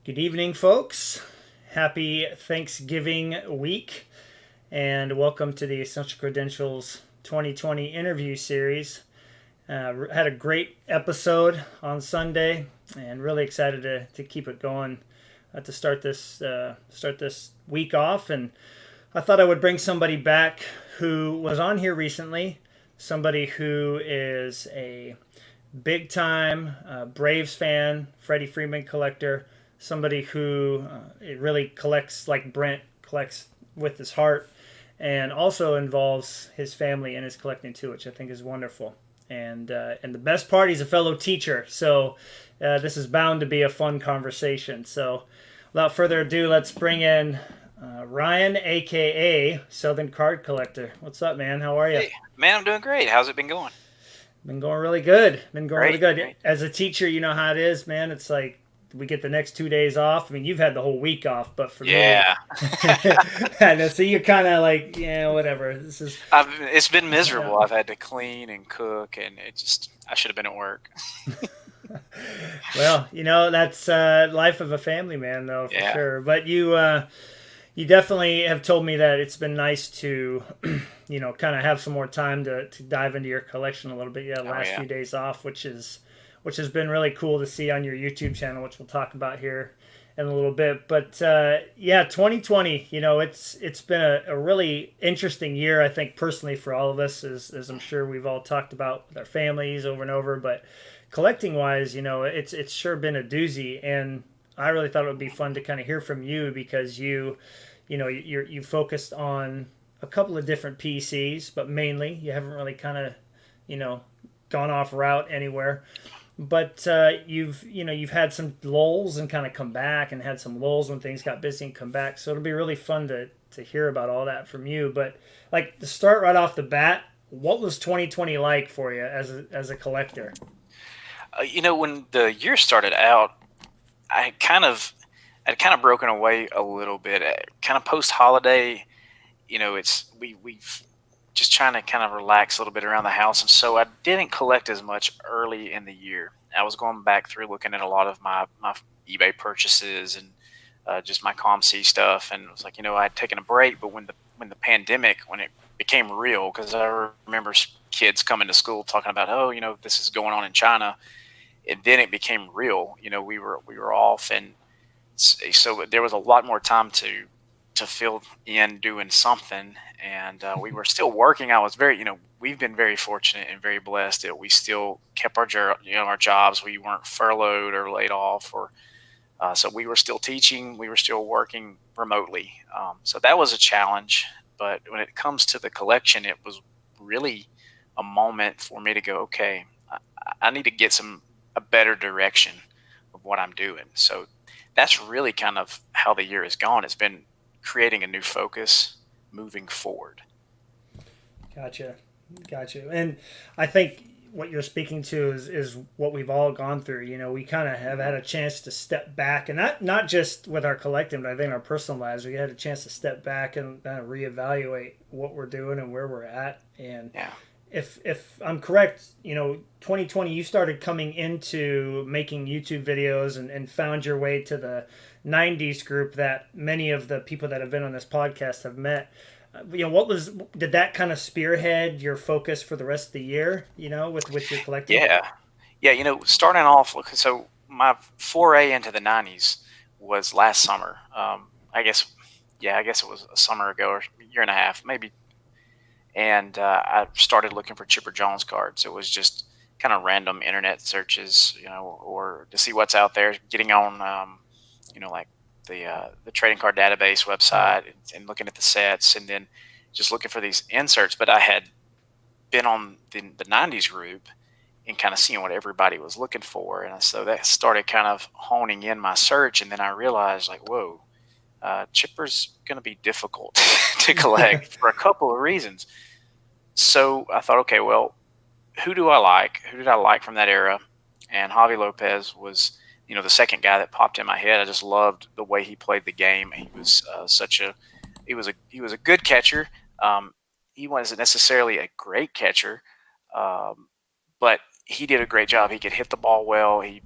Good evening, folks. Happy Thanksgiving week, and welcome to the Essential Credentials 2020 interview series. Had a great episode on Sunday, and really excited to keep it going to start this week off. And I thought I would bring somebody back who was on here recently, somebody who is a big time Braves fan, Freddie Freeman collector, somebody who it really collects like Brent collects with his heart, and also involves his family in his collecting too, which I think is wonderful. And the best part, he's a fellow teacher, so this is bound to be a fun conversation. So, without further ado, let's bring in Ryan, aka Southern Card Collector. What's up, man? How are you? Hey, man, I'm doing great. How's it been going? Been going really good. Been going really Great, good. great. As a teacher, you know how it is, man. It's like we get the next 2 days off. I mean, you've had the whole week off, but for me, Yeah. I know. So you're kind of like, yeah, whatever. This is, It's been yeah. miserable. I've had to clean and cook, and I should have been at work. Well, that's life of a family man, though, for Yeah. sure. But you definitely have told me that it's been nice to, kind of have some more time to dive into your collection a little bit. Yeah, Oh, last yeah. few days off, which has been really cool to see on your YouTube channel, which we'll talk about here in a little bit. But yeah, 2020, it's been a really interesting year, I think, personally for all of us, as I'm sure we've all talked about with our families over and over. But collecting wise, it's sure been a doozy, and I really thought it would be fun to kind of hear from you because you focused on a couple of different PCs, but mainly you haven't really kind of you know gone off route anywhere. But you've had some lulls and kind of come back, and had some lulls when things got busy and come back. So it'll be really fun to hear about all that from you. But like to start right off the bat, what was 2020 like for you as a collector? When the year started out, I kind of, I'd kind of broken away a little bit. Kind of post holiday, it's we've just trying to kind of relax a little bit around the house, and so I didn't collect as much early in the year. I was going back through looking at a lot of my eBay purchases and just my ComC stuff, and it was like I had taken a break, but when the pandemic when it became real, because I remember kids coming to school talking about, oh, this is going on in China, and then it became real. We were off, and so there was a lot more time to fill in doing something, and we were still working. I was we've been very fortunate and very blessed that we still kept our jobs. We weren't furloughed or laid off, or so we were still teaching. We were still working remotely. So that was a challenge. But when it comes to the collection, it was really a moment for me to go, okay, I need to get a better direction of what I'm doing. So that's really kind of how the year has gone. It's been creating a new focus moving forward. Gotcha, gotcha. And I think what you're speaking to is what we've all gone through. We kind of have had a chance to step back, and not just with our collective, but I think in our personal lives, we had a chance to step back and kind of reevaluate what we're doing and where we're at. And Yeah. if I'm correct, 2020 you started coming into making YouTube videos, and found your way to the 90s group that many of the people that have been on this podcast have met. Did that kind of spearhead your focus for the rest of the year, with your collecting? Yeah. Yeah. Starting off, so my foray into the 90s was last summer. I guess, yeah, I guess it was a summer ago or a year and a half, maybe. And I started looking for Chipper Jones cards. It was just kind of random internet searches, or to see what's out there, getting on, like the trading card database Right. website, and looking at the sets, and then just looking for these inserts. But I had been on the 90s group and kind of seeing what everybody was looking for. And so that started kind of honing in my search. And then I realized, like, whoa, Chipper's going to be difficult to collect for a couple of reasons. So I thought, okay, well, who do I like? Who did I like from that era? And Javi Lopez was, the second guy that popped in my head. I just loved the way he played the game. He was he was a good catcher. Um, he wasn't necessarily a great catcher, um, but he did a great job. He could hit the ball well. He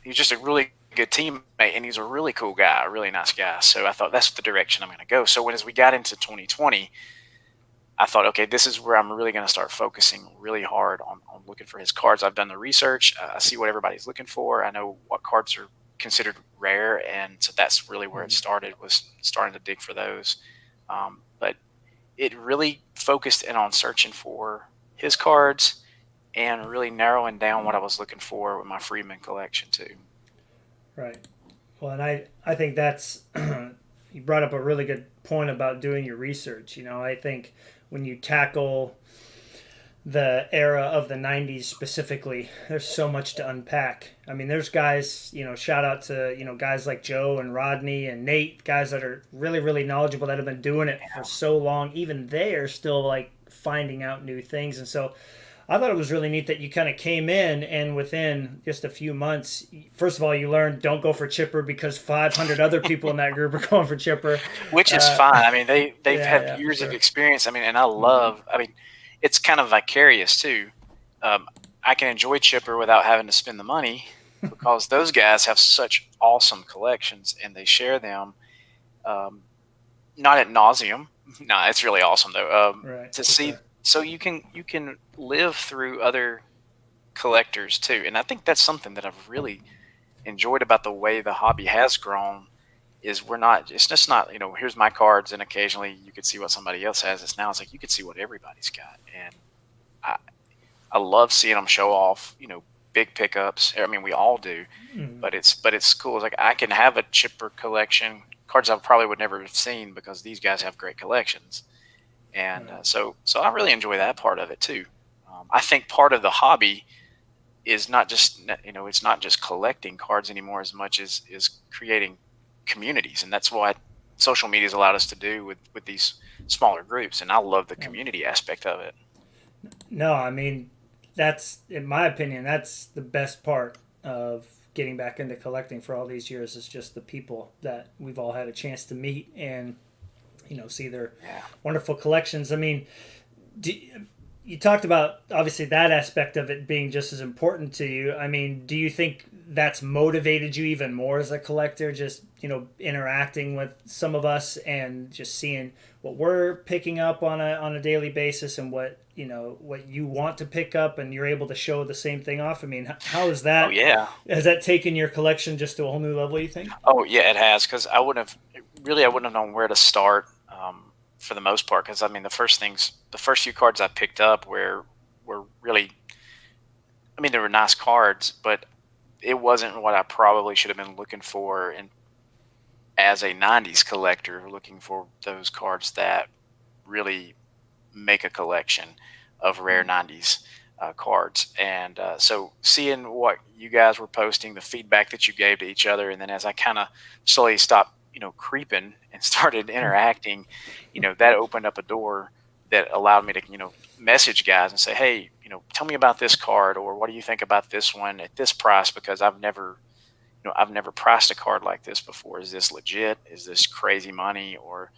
was just a really good teammate, and he's a really cool guy, a really nice guy. So I thought that's the direction I'm going to go. So as we got into 2020, I thought, okay, this is where I'm really going to start focusing really hard on looking for his cards. I've done the research. I see what everybody's looking for. I know what cards are considered rare, and so that's really where it Mhm. started. Was starting to dig for those. But it really focused in on searching for his cards and really narrowing down what I was looking for with my Freeman collection too. Right. Well, and I think that's you brought up a really good point about doing your research. I think when you tackle the era of the 90s specifically, there's so much to unpack. I mean, there's guys, shout out to, guys like Joe and Rodney and Nate, guys that are really, really knowledgeable that have been doing it for so long. Even they are still like finding out new things. And so I thought it was really neat that you kind of came in and within just a few months, first of all, you learned don't go for chipper because 500 other people in that group are going for chipper. Which is Uh, fine. I mean, they've yeah, had yeah, for years of sure. experience. I mean, and I Mm-hmm. love. I mean, it's kind of vicarious too. I can enjoy Chipper without having to spend the money because those guys have such awesome collections and they share them. Um, Not at nauseum. No, it's really awesome though. Right, To for see, sure. so you can live through other collectors too, and I think that's something that I've really enjoyed about the way the hobby has grown is we're not it's just not here's my cards and occasionally you could see what somebody else has. It's now it's like you could see what everybody's got, and i I love seeing them show off big pickups. I mean, we all do, Mm, but it's cool. It's like I can have a chipper collection, cards I probably would never have seen because these guys have great collections. And right, so I really enjoy that part of it too. I think part of the hobby is not just it's not just collecting cards anymore as much as is creating communities, and that's what social media has allowed us to do with these smaller groups, and I love the right. community aspect of it. No, I mean, that's, in my opinion, that's the best part of getting back into collecting for all these years is just the people that we've all had a chance to meet and, see their Yeah. wonderful collections. I mean, do, you talked about obviously that aspect of it being just as important to you. I mean, do you think that's motivated you even more as a collector? Just interacting with some of us and just seeing what we're picking up on a daily basis and what you want to pick up, and you're able to show the same thing off. I mean, how is Oh that? yeah. Has that taken your collection just to a whole new level? You think? Oh yeah, it has, because I wouldn't have known where to start, for the most part. Because I mean, the first few cards I picked up were really, I mean, they were nice cards, but it wasn't what I probably should have been looking for. And as a '90s collector, looking for those cards that really make a collection of rare Mm, '90s cards. And so seeing what you guys were posting, the feedback that you gave to each other, and then as I kind of slowly stopped, creeping and started interacting, that opened up a door that allowed me to, message guys and say, hey, tell me about this card, or what do you think about this one at this price? Because I've never priced a card like this before. Is this legit? Is this crazy money? Or,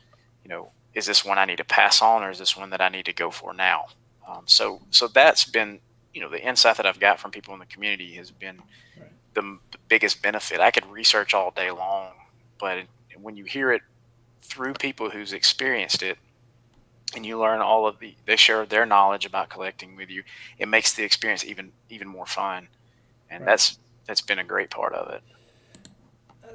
is this one I need to pass on, or is this one that I need to go for now? So that's been, the insight that I've got from people in the community has been right, the biggest benefit. I could research all day long, but when you hear it through people who's experienced it, and you learn they share their knowledge about collecting with you, it makes the experience even more fun. And right. that's been a great part of it.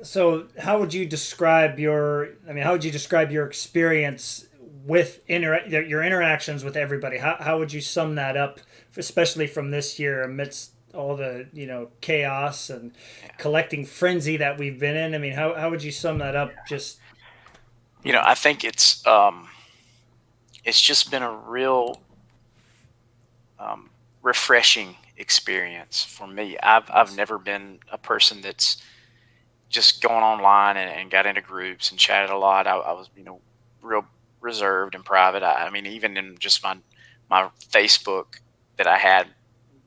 So, how would you describe your? I mean, how would you describe your experience with your interactions with everybody? How would you sum that up, especially from this year amidst all the chaos and Yeah. collecting frenzy that we've been in? I mean, how would you sum that up? Just I think it's just been a real refreshing experience for me. I've nice. never been a person that's just going online and got into groups and chatted a lot. I was real reserved and private. I mean, even in just my Facebook that I had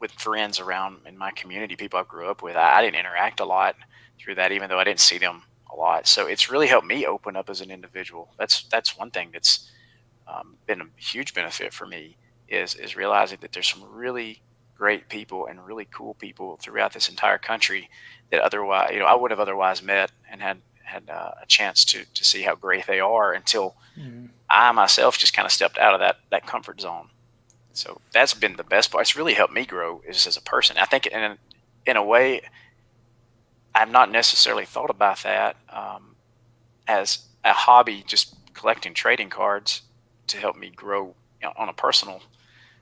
with friends around in my community, people I grew up with, I didn't interact a lot through that, even though I didn't see them a lot. So it's really helped me open up as an individual. That's one thing that's been a huge benefit for me is realizing that there's some really great people and really cool people throughout this entire country that otherwise, I would have otherwise met and had a chance to see how great they are until Mhm. I myself just kind of stepped out of that comfort zone. So that's been the best part. It's really helped me grow as a person. I think in a way, I've not necessarily thought about that as a hobby, just collecting trading cards to help me grow on a personal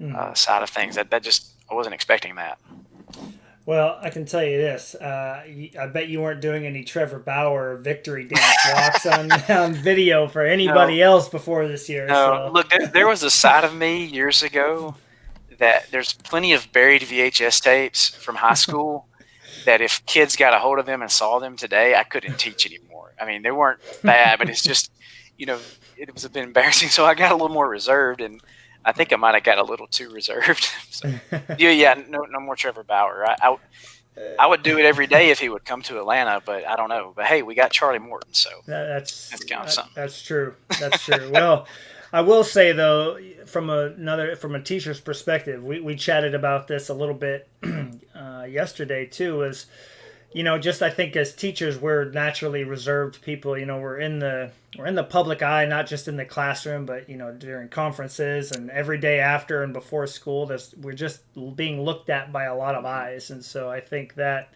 Mhm. side of things. That just I wasn't expecting that. Well, I can tell you this. I bet you weren't doing any Trevor Bauer victory dance walks on, on video for No, anybody else before this year. no. So, Look, there was a side of me years ago that there's plenty of buried VHS tapes from high school that if kids got a hold of them and saw them today, I couldn't teach anymore. I mean, they weren't bad, but it's just, you know, it was a bit embarrassing. So I got a little more reserved, and I think I might have got a little too reserved. So yeah, no more Trevor Bauer. I would do it every day if he would come to Atlanta, but I don't know. But hey, we got Charlie Morton, so that's that's kind of something. that's true. That's true. Well, I will say though, from a teacher's perspective, we chatted about this a little bit yesterday too. Is just I think as teachers we're naturally reserved people. We're in the public eye, not just in the classroom, but during conferences and every day after and before school. We're just being looked at by a lot of eyes, and so I think that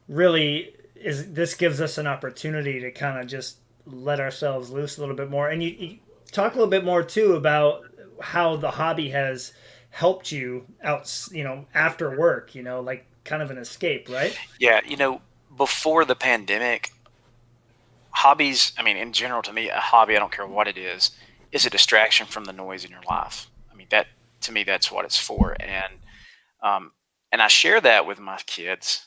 really is this gives us an opportunity to kind of just let ourselves loose a little bit more. And you talk a little bit more too about how the hobby has helped you out, after work, like kind of an escape, right? Yeah, before the pandemic, hobbies, I mean, in general, to me, a hobby, I don't care what it is a distraction from the noise in your life. I mean, that to me, that's what it's for. Um, and I share that with my kids.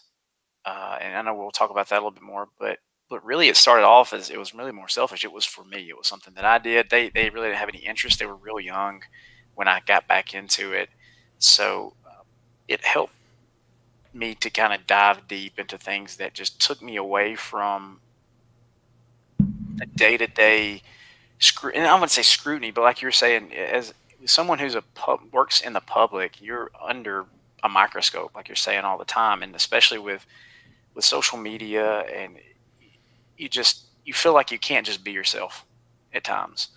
And I know we'll talk about that a little bit more, but really it started off as it was really more selfish. It was for me. It was something that I did. They really didn't have any interest. They were real young when I got back into it. So it helped me to kind of dive deep into things that just took me away from the day to day and I wouldn't say scrutiny, but like you were saying, as someone who's works in the public, you're under a microscope, like you're saying all the time, and especially with social media, and you feel like you can't just be yourself at times.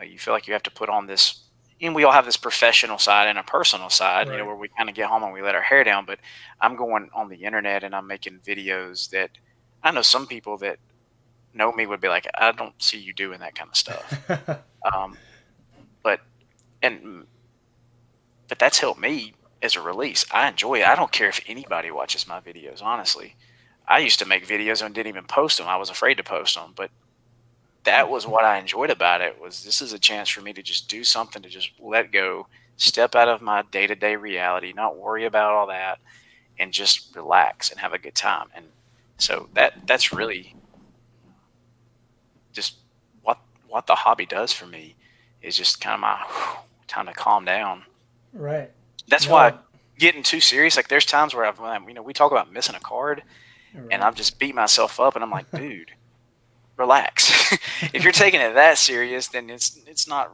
You feel like you have to put on this, and we all have this professional side and a personal side, Right. where we kind of get home and we let our hair down. But I'm going on the internet and I'm making videos that I know some people that know me would be like, I don't see you doing that kind of stuff. Um, but and but that's helped me as a release. I enjoy it. I don't care if anybody watches my videos. Honestly, I used to make videos and didn't even post them. I was afraid to post them, but that was what I enjoyed about it. Was this is a chance for me to just do something, to just let go, step out of my day to day reality, not worry about all that, and just relax and have a good time. And so that's really just what what the hobby does for me is just kind of my time to calm down. Right. That's why No. getting too serious, like there's times where we talk about missing a card and Right. I'm just beat myself up and I'm like, dude, relax. If you're taking it that serious, then it's not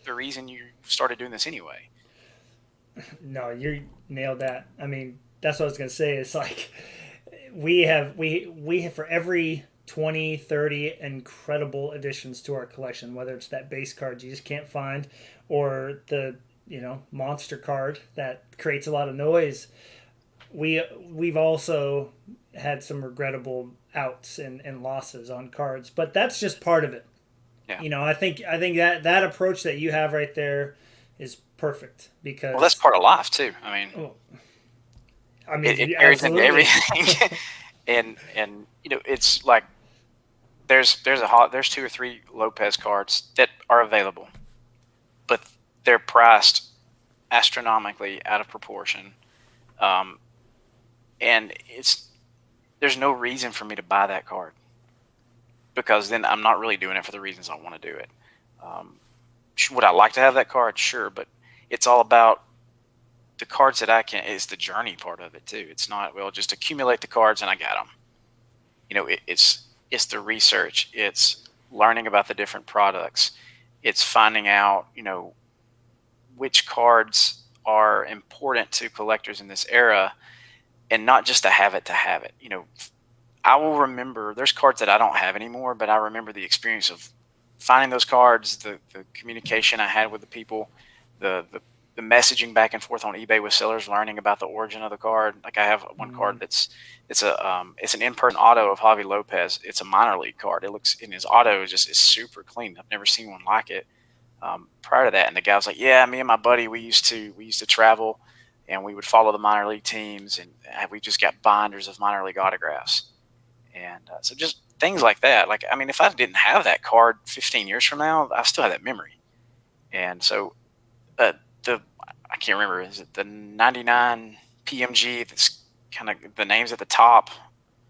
the reason you started doing this anyway. No, you nailed that. I mean, that's what I was gonna say. It's like we have for every 20, 30 incredible additions to our collection, whether it's that base card you just can't find or the monster card that creates a lot of noise. We've also had some regrettable outs and losses on cards, but that's just part of it. Yeah. I think that approach that you have right there is perfect Well, that's because part of life too. I mean, oh, I it mean, carries into absolutely. everything. And it's like there's two or three Lopez cards that are available, but they're priced astronomically out of proportion. Um, and there's no reason for me to buy that card because then I'm not really doing it for the reasons I want to do it. Um, would I like to have that card? Sure, but it's all about the cards that I can. It's the journey part of it too. It's not just accumulate the cards and I got them. It's the research. It's learning about the different products. It's finding out which cards are important to collectors in this era, and not just to have it to have it. I will remember there's cards that I don't have anymore, but I remember the experience of finding those cards, the communication I had with the people, the, the the messaging back and forth on eBay with sellers, learning about the origin of the card. Like I have one card Mm, it's an in-person auto of Javi Lopez. It's a minor league card. It looks in his auto is super clean. I've never seen one like it. Prior to that, and the guy was like, "Yeah, me and my buddy we used to travel, and we would follow the minor league teams, and we just got binders of minor league autographs." And so just things like that. Like, I mean, if I didn't have that card 15 years from now, I still have that memory. And so the I can't remember, is it the 99 PMG that's kind of the names at the top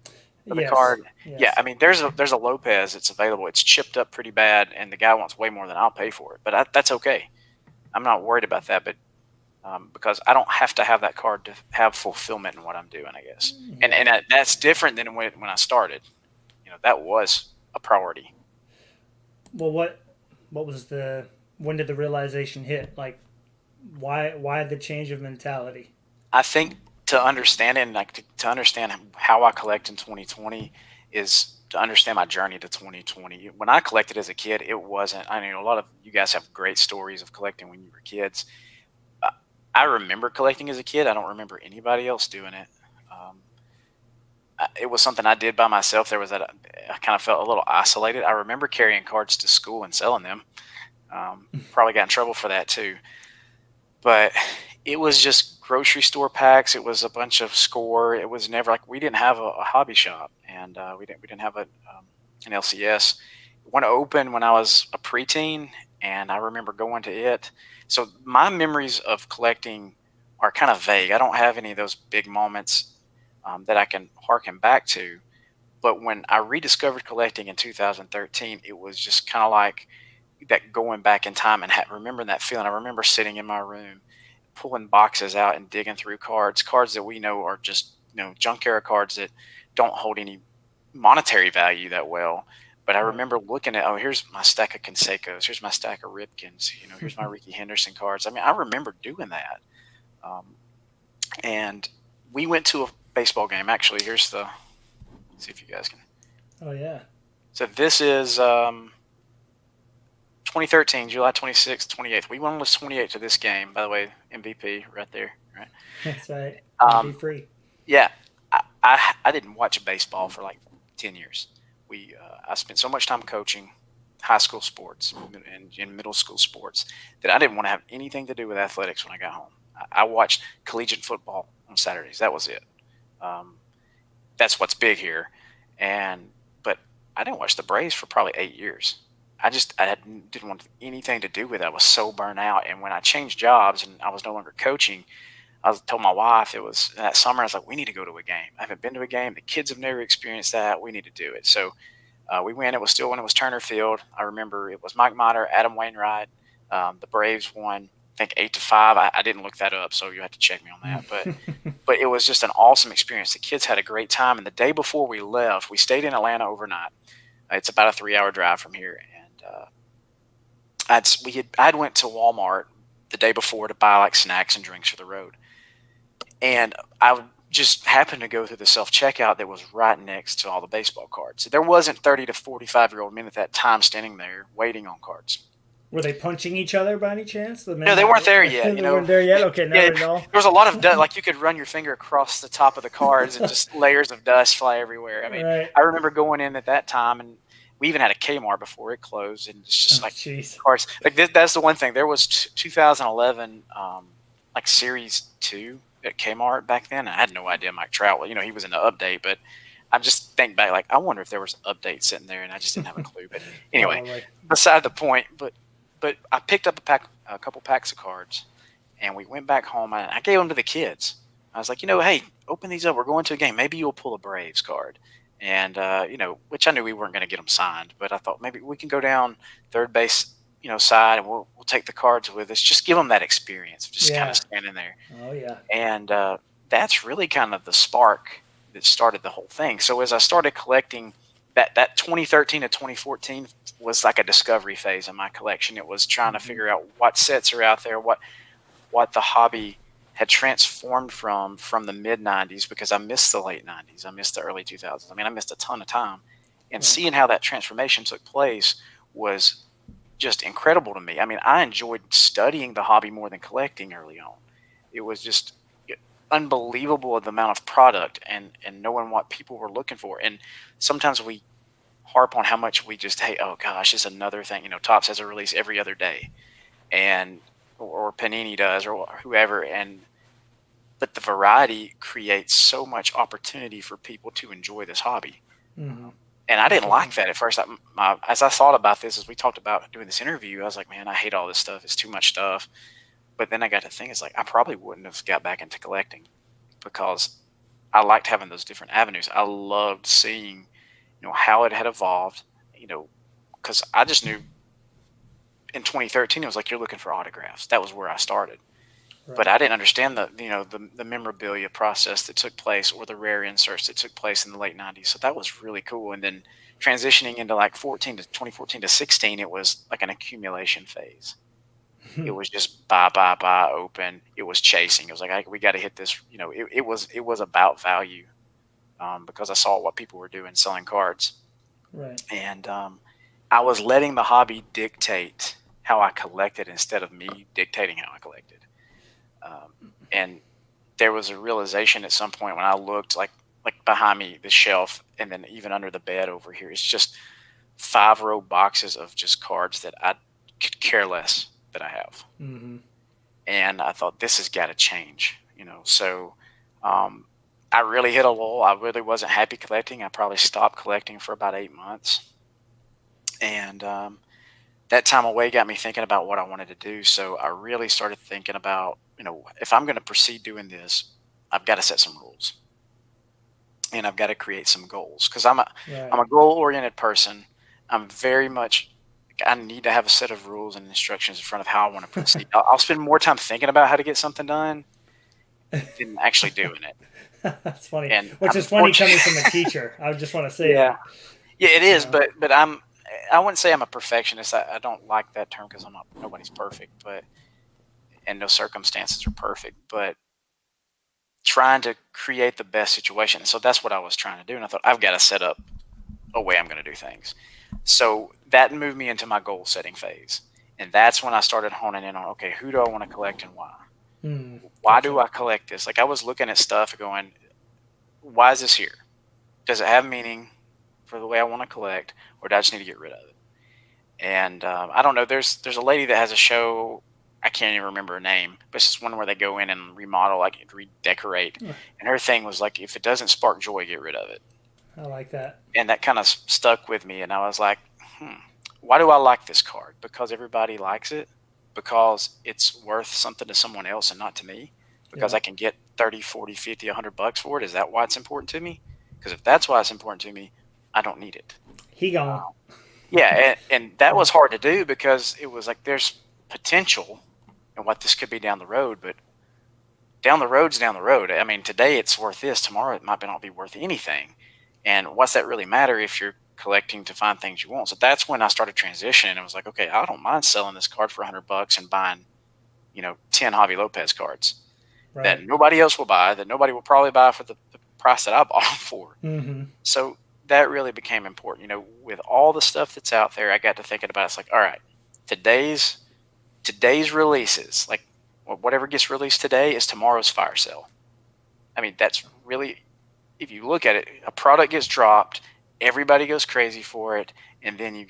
of the yes, card? Yeah, yes. I mean, there's a Lopez that's available. It's chipped up pretty bad, and the guy wants way more than I'll pay for it. But that's okay. I'm not worried about that. But because I don't have to have that card to have fulfillment in what I'm doing, I guess. And Yeah. that's different than when I started. That was a priority. Well, what was the when did the realization hit? Like, why the change of mentality? I think to understand it, and like to understand how I collect in 2020 is to understand my journey to 2020. When I collected as a kid, it wasn't. I mean, a lot of you guys have great stories of collecting when you were kids. I I remember collecting as a kid. I don't remember anybody else doing it. Um, it was something I did by myself. I kind of felt a little isolated. I remember carrying cards to school and selling them. Probably got in trouble for that too. But it was just grocery store packs. It was a bunch of score. It was never like we didn't have a hobby shop, and we didn't have an LCS. One opened when I was a preteen, and I remember going to it. So my memories of collecting are kind of vague. I don't have any of those big moments that I can harken back to. But when I rediscovered collecting in 2013, it was just kind of like that going back in time and remembering that feeling. I remember sitting in my room, pulling boxes out and digging through cards that we know are just junk era cards that don't hold any monetary value that well. But I Right. remember looking at, oh, here's my stack of Canseco's, here's my stack of Ripkins, here's my Ricky Henderson cards. I mean, I remember doing that. Um, and we went to a baseball game. Actually, see if you guys can. Oh yeah. So this is 2013, July 26th, 28th. We won was 28 to this game, by the way, MVP right there. Right. That's right. MV Um, free. yeah, I didn't watch baseball for like 10 years. I spent so much time coaching high school sports and in middle school sports that I didn't want to have anything to do with athletics when I got home. I watched collegiate football on Saturdays. That was it. Um, that's what's big here. And but I didn't watch the Braves for probably 8 years. Didn't want anything to do with it. I was so burnt out. And when I changed jobs and I was no longer coaching, told my wife it was that summer. I was like, we need to go to a game. I haven't been to a game. The kids have never experienced that. We need to do it. So we went. It was still when it was Turner Field. I remember it was Mike Miner, Adam Wainwright. The Braves won, I think 8-5. I didn't look that up, so you have to check me on that. But it was just an awesome experience. The kids had a great time. And the day before we left, we stayed in Atlanta overnight. It's about a 3-hour drive from here, and I'd went to Walmart the day before to buy like snacks and drinks for the road, and just happened to go through the self checkout that was right next to all the baseball cards. There wasn't 30 to 45-year-old men at that time standing there waiting on cards. Were they punching each other by any chance? The No, men they that weren't there yet. they weren't there yet. Okay, Yeah, never know. there was a lot of dust. Like you could run your finger across the top of the cards, and just layers of dust fly everywhere. I mean, Right. I remember going in at that time, and we even had a Kmart before it closed, and it's Oh just like jeez. cards. Like that's the one thing. There was 2011, like Series 2 at Kmart back then. I had no idea Mike Trout. He was in the update, but I just think back, like I wonder if there was an update sitting there, and I just didn't have a clue. But anyway, Probably. beside the point. But I picked up a couple packs of cards, and we went back home. And I gave them to the kids. I was like, hey, open these up. We're going to a game. Maybe you'll pull a Braves card, and which I knew we weren't going to get them signed, but I thought maybe we can go down third base, side, and we'll take the cards with us. Just give them that experience of just kind of Yeah. standing there, Oh yeah. and that's really kind of the spark that started the whole thing. So as I started collecting, that 2013 to 2014 was like a discovery phase in my collection. It was trying to Hmm. figure out what sets are out there, what the hobby had transformed from the mid 90s, because I missed the late 90s. I missed the early 2000s. I mean, I missed a ton of time. And Right. seeing how that transformation took place was just incredible to me. I mean, I enjoyed studying the hobby more than collecting early on. It was just unbelievable the amount of product and knowing what people were looking for. And sometimes we harp on how much we just, hey, oh gosh, it's another thing. Topps has a release every other day, and or Panini does, or whoever. And but the variety creates so much opportunity for people to enjoy this hobby. Mm-hmm. And I didn't Absolutely. like that at first. As I thought about this, as we talked about doing this interview, I was like, man, I hate all this stuff. It's too much stuff. But then I got to think, it's like I probably wouldn't have got back into collecting, because I liked having those different avenues. I loved seeing, how it had evolved, because I just knew in 2013 it was like, you're looking for autographs. That was where I started. But Right. I didn't understand the memorabilia process that took place, or the rare inserts that took place in the late 90s. So that was really cool. And then transitioning into like 2014 to 16, it was like an accumulation phase. It was just buy, open. It was chasing. It was like, we got to hit this. It was about value, because I saw what people were doing, selling cards. Right. And I was letting the hobby dictate how I collected instead of me dictating how I collected. Um, and there was a realization at some point when I looked, like behind me, the shelf, and then even under the bed over here, it's just 5-row boxes of just cards that I could care less that I have. Mm-hmm. And I thought, this has got to change. So um, I really hit a lull. I really wasn't happy collecting. I probably stopped collecting for about 8 months, and that time away got me thinking about what I wanted to do. So I really started thinking about, if I'm going to proceed doing this, I've got to set some rules, and I've got to create some goals, because I'm Right. a goal oriented person. I'm very much, I need to have a set of rules and instructions in front of how I want to proceed. I'll spend more time thinking about how to get something done than actually doing it. That's funny. And Which I'm is funny fortunate. coming from a teacher. I just want to say Yeah, that. yeah, it You is. know. But I wouldn't say I'm a perfectionist. I don't like that term, because I'm not. Nobody's perfect, but and no circumstances are perfect. But trying to create the best situation. So that's what I was trying to do. And I thought, I've got to set up a way I'm going to do things. So that moved me into my goal setting phase. And that's when I started honing in on, okay, who do I want to collect and why? Mm, Why do gotcha. I collect this? Like, I was looking at stuff going, why is this here? Does it have meaning for the way I want to collect, or do I just need to get rid of it? And I don't know. There's a lady that has a show. I can't even remember her name, but it's just one where they go in and remodel, like redecorate. Huh, And her thing was like, if it doesn't spark joy, get rid of it. I like that. And that kind of stuck with me. And I was like, why do I like this card? Because everybody likes it? Because it's worth something to someone else and not to me? Because Yeah. I can get 30, 40, 50, $100 for it? Is that why it's important to me? Because if that's why it's important to me, I don't need it. He gone. Yeah, and that Yeah. was hard to do, because it was like, there's potential and what this could be down the road, but down the road's down the road. I mean, today it's worth this, tomorrow it might not be worth anything. And what's that really matter if you're collecting to find things you want? So that's when I started transitioning. I was like, okay, I don't mind selling this card for $100 and buying, 10 Javi Lopez cards that Right. nobody else will buy, that nobody will probably buy for the price that I bought them for. Mm-hmm. So that really became important. With all the stuff that's out there, I got to thinking about it. It's like, all right, today's releases, like whatever gets released today is tomorrow's fire sale. I mean, that's really, if you look at it, a product gets dropped, everybody goes crazy for it, and then you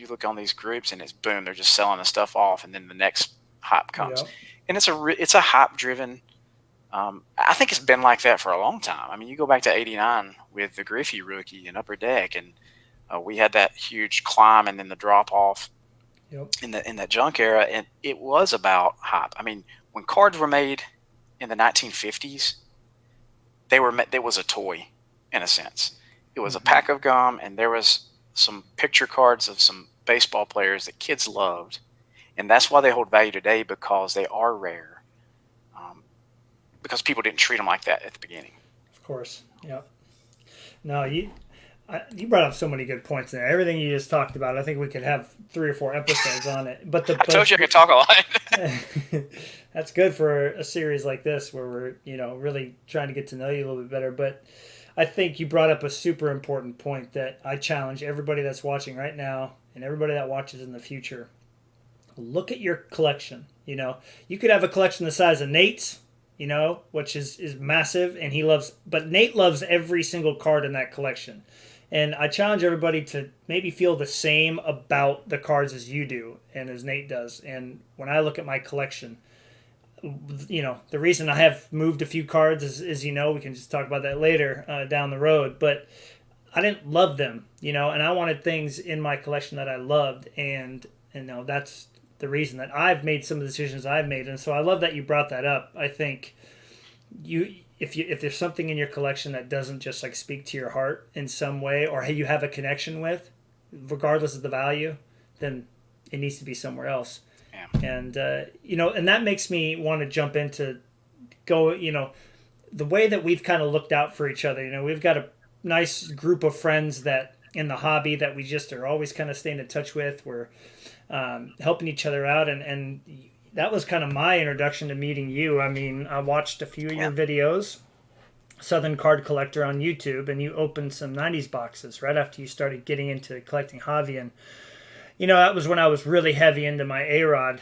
look on these groups, and it's boom, they're just selling the stuff off, and then the next hype comes, Yep. and it's a hype driven. I think it's been like that for a long time. I mean, you go back to '89 with the Griffey rookie and Upper Deck, and we had that huge climb and then the drop off Yep. in that junk era, and it was about hype. I mean, when cards were made in the 1950s, there was a toy, in a sense. It was a Mm-hmm. pack of gum, and there was some picture cards of some baseball players that kids loved, and that's why they hold value today, because they are rare. Um, because people didn't treat them like that at the beginning. Of course. Yep. No, you brought up so many good points there. Everything you just talked about, I think we could have 3 or 4 episodes on it. But I told you I could talk a lot. That's good for a series like this where we're, really trying to get to know you a little bit better. But I think you brought up a super important point that I challenge everybody that's watching right now and everybody that watches in the future. Look at your collection. You could have a collection the size of Nate's, which is massive, and but Nate loves every single card in that collection. And I challenge everybody to maybe feel the same about the cards as you do and as Nate does. And when I look at my collection, the reason I have moved a few cards is we can just talk about that later down the road. But I didn't love them, and I wanted things in my collection that I loved, and that's the reason that I've made some of the decisions I've made. And so I love that you brought that up. I think if there's something in your collection that doesn't just like speak to your heart in some way, or hey, you have a connection with, regardless of the value, then it needs to be somewhere else. Yeah. And and that makes me want to jump into go. The way that we've kind of looked out for each other. We've got a nice group of friends that in the hobby that we just are always kind of staying in touch with. We're helping each other out, and that was kind of my introduction to meeting you. I mean, I watched a few of Yeah. your videos, Southern Card Collector on YouTube, and you opened some 90s boxes right after you started getting into collecting hobby. And that was when I was really heavy into my A-Rod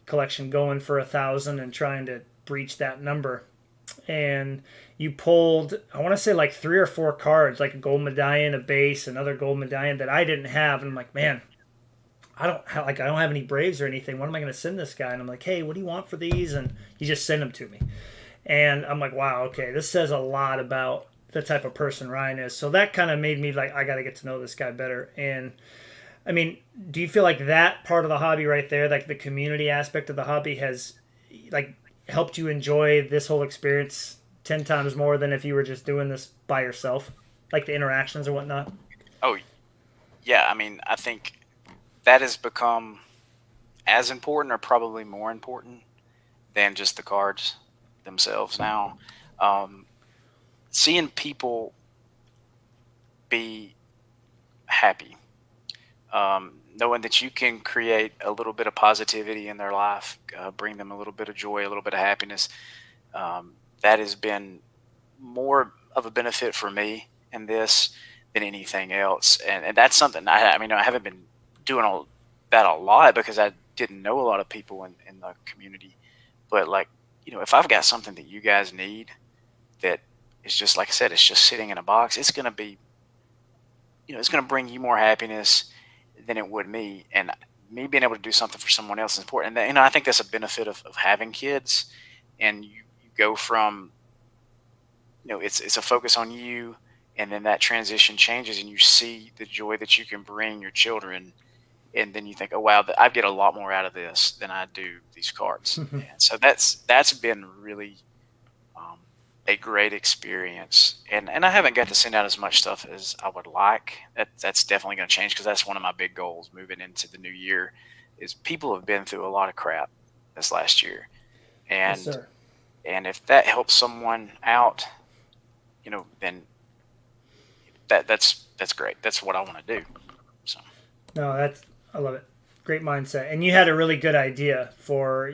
collection, going for 1,000 and trying to breach that number. And you pulled, I want to say like 3 or 4 cards, like a gold medallion, a base, another gold medallion that I didn't have. And I'm like, man, I don't have any Braves or anything. What am I going to send this guy? And I'm like, hey, what do you want for these? And he just sent them to me. And I'm like, wow, okay, this says a lot about the type of person Ryan is. So that kind of made me like, I got to get to know this guy better. And I mean, do you feel like that part of the hobby right there, like the community aspect of the hobby, has like helped you enjoy this whole experience 10 times more than if you were just doing this by yourself, like the interactions or whatnot? Oh, yeah. I mean, I think that has become as important, or probably more important, than just the cards themselves now. Um, Seeing people be happy, knowing that you can create a little bit of positivity in their life, bring them a little bit of joy, a little bit of happiness, that has been more of a benefit for me in this than anything else. And that's something I mean, I haven't been doing that a lot because I didn't know a lot of people in the community. But like, if I've got something that you guys need that is just like I said, it's just sitting in a box, it's going to be, it's going to bring you more happiness than it would me. And me being able to do something for someone else is important. And I think that's a benefit of having kids. And you go from, it's a focus on you, and then that transition changes, and you see the joy that you can bring your children, and then you think, oh wow, I get a lot more out of this than I do these cards. And so that's been really um, a great experience. And I haven't got to send out as much stuff as I would like. That's definitely going to change, because that's one of my big goals moving into the new year. Is people have been through a lot of crap this last year, Yes, and sir. if that helps someone out, then that's great. That's what I want to do. So No, I love it. Great mindset. And you had a really good idea for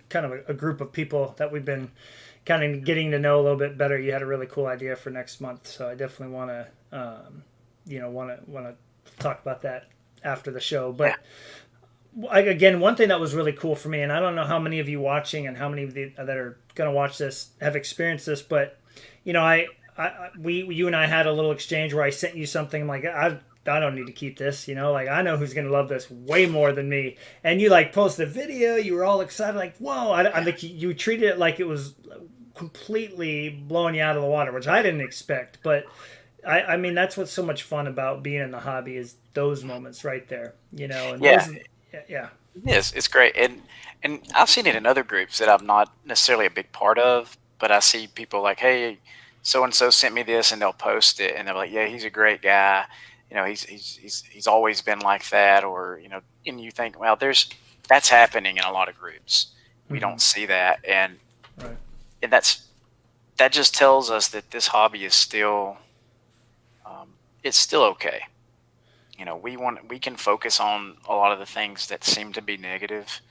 kind of a group of people that we've been kind of getting to know a little bit better. You had a really cool idea for next month, so I definitely want to want to talk about that after the show. yeah, But again, one thing that was really cool for me, and I don't know how many of you watching and how many of the that are going to watch this have experienced this, but you and I had a little exchange where I sent you something like I don't need to keep this, like I know who's gonna love this way more than me. And you like posted a video, you were all excited, like whoa! I yeah, think you treated it like it was completely blowing you out of the water, which I didn't expect. But I mean that's what's so much fun about being in the hobby is those moments right there, and yeah. yeah. Yes, it's great, and I've seen it in other groups that I'm not necessarily a big part of, but I see people like, hey, so and so sent me this, and they'll post it, and they're like, yeah, he's a great guy. He's always been like that, or and you think, well, that's happening in a lot of groups. We Mm-hmm. don't see that, Right. and that just tells us that this hobby is still it's still okay. We can focus on a lot of the things that seem to be negative,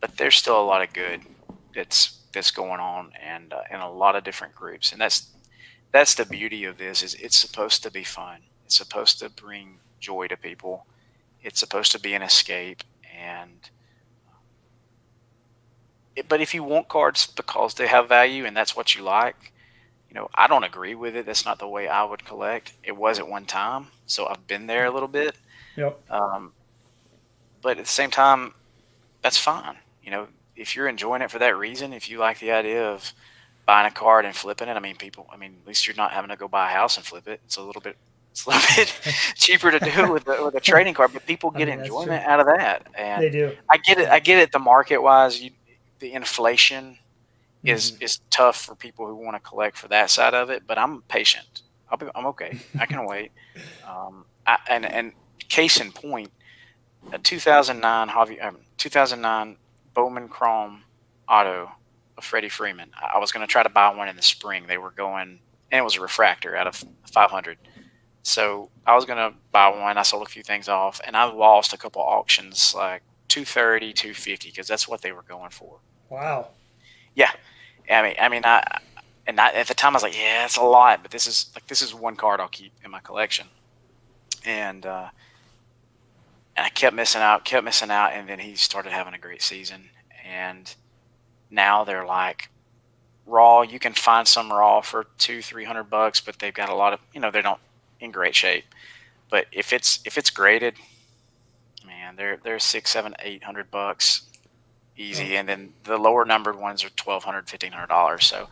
But there's still a lot of good that's going on, and in a lot of different groups, and that's the beauty of this. Is it's supposed to be fun. It's supposed to bring joy to people. It's supposed to be an escape, and but if you want cards because they have value and that's what you like, I don't agree with it. That's not the way I would collect. It was at one time, so I've been there a little bit. Yep. Um, but at the same time, that's fine. If you're enjoying it for that reason, if you like the idea of buying a card and flipping it, at least you're not having to go buy a house and flip it. It's a little bit cheaper to do it with a trading card, but people I get mean, that's true. enjoyment out of that, They and do. I get it. I get it. The market wise, the inflation Hmm. is tough for people who want to collect for that side of it. But I'm patient. I'm okay. I can wait. And case in point, a 2009 Bowman Chrome Auto of Freddie Freeman. I was going to try to buy one in the spring. They were going, and it was a refractor out of 500. So I was going to buy one. I sold a few things off, and I lost a couple auctions, like 230, 250, because that's what they were going for. Wow. Yeah, at the time I was like, yeah, it's a lot, but this is one card I'll keep in my collection, and I kept missing out, and then he started having a great season, and now they're like raw. You can find some raw for 200-300 bucks, but they've got a lot of they're not in great shape. But if it's graded, man, they're 6, 7, 800 bucks Oh. easy, and then the lower numbered ones are $1,200, $1,500. So,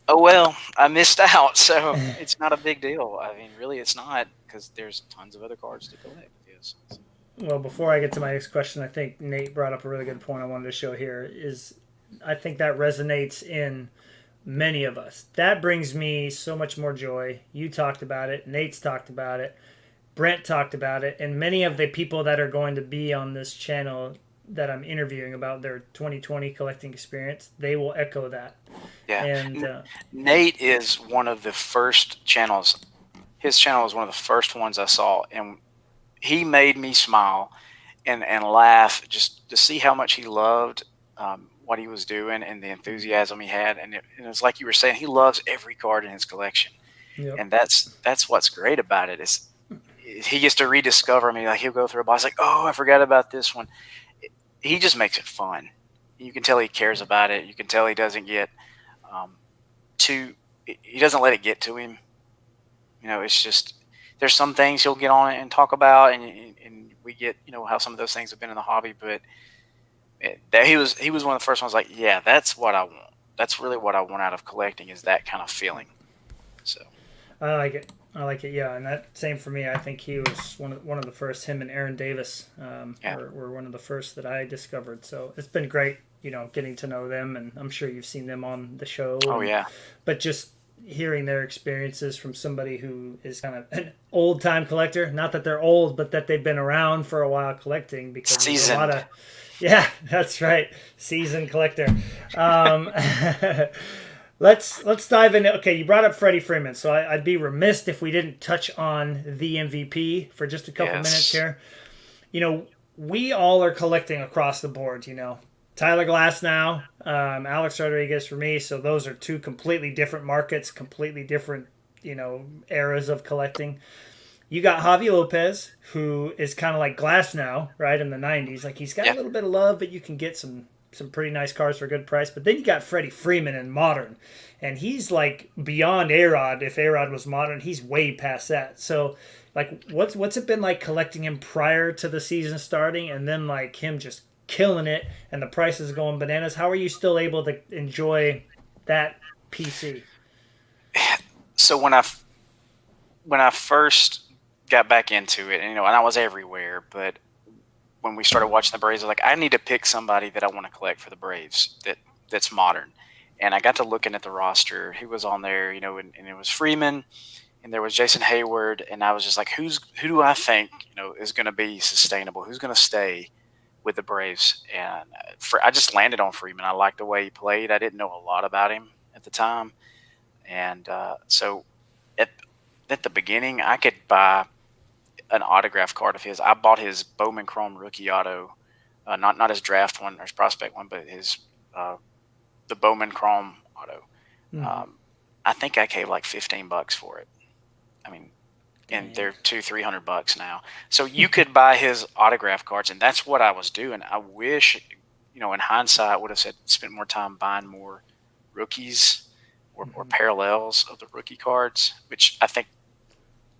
oh well, I missed out. So it's not a big deal. I mean, really, it's not, because there's tons of other cards to collect. Yes. So, Well, before I get to my next question, I think Nate brought up a really good point I wanted to show here is I think that resonates in many of us. That brings me so much more joy. You talked about it, Nate's talked about it, Brent talked about it, and many of the people that are going to be on this channel that I'm interviewing about their 2020 collecting experience, they will echo that. yeah, And Nate is one of the first channels. His channel was one of the first ones I saw, and he made me smile and laugh just to see how much he loved what he was doing and the enthusiasm he had. And it's like you were saying, he loves every card in his collection, yep, and that's what's great about it. Is he gets to rediscover me. Like, he'll go through a box like, oh, I forgot about this one. He just makes it fun. You can tell he cares about it. You can tell he doesn't get um, too. He doesn't let it get to him. It's just there's some things he'll get on it and talk about, and we get how some of those things have been in the hobby, but that he was one of the first ones like, yeah, that's what I want. That's really what I want out of collecting, is that kind of feeling. So I like it. I like it. Yeah, and that same for me. I think he was one of the first. Him and Aaron Davis yeah, were one of the first that I discovered. So it's been great, getting to know them, and I'm sure you've seen them on the show. oh And yeah, but just hearing their experiences from somebody who is kind of an old time collector. Not that they're old, but that they've been around for a while collecting, because there's a lot seasoned. of yeah, that's right, seasoned collector. Um, let's dive into. Okay, you brought up Freddie Freeman, so I'd be remiss if we didn't touch on the MVP for just a couple minutes Yes, here. We all are collecting across the board. Tyler Glass now, Alex Rodriguez for me. So those are two completely different markets, completely different eras of collecting. You got Javi Lopez, who is kind of like Glass now, right, in the '90s. Like, he's got a yeah. little bit of love, but you can get some pretty nice cars for a good price. But then you got Freddie Freeman in modern, and he's like beyond A-Rod. If A-Rod was modern, he's way past that. So, like, what's it been like collecting him prior to the season starting, and then like him just killing it, and the prices going bananas? How are you still able to enjoy that PC? So when I first got back into it, and I was everywhere, but when we started watching the Braves, I was like, I need to pick somebody that I want to collect for the Braves that's modern. And I got to looking at the roster. Who was on there, and it was Freeman, and there was Jason Hayward, and I was just like, who do I think is going to be sustainable? Who's going to stay with the Braves? And I just landed on Freeman. I liked the way he played. I didn't know a lot about him at the time, and so at at the beginning, I could buy an autograph card of his. I bought his Bowman Chrome rookie auto not his draft one or his prospect one, but his uh, the Bowman Chrome auto. Mm-hmm. I think I paid like $15 for it. I mean, and Dang. they're $200-300 now. So you could buy his autograph cards, and that's what I was doing. I wish, in hindsight, I would have spent more time buying more rookies or Mm-hmm. parallels of the rookie cards, which I think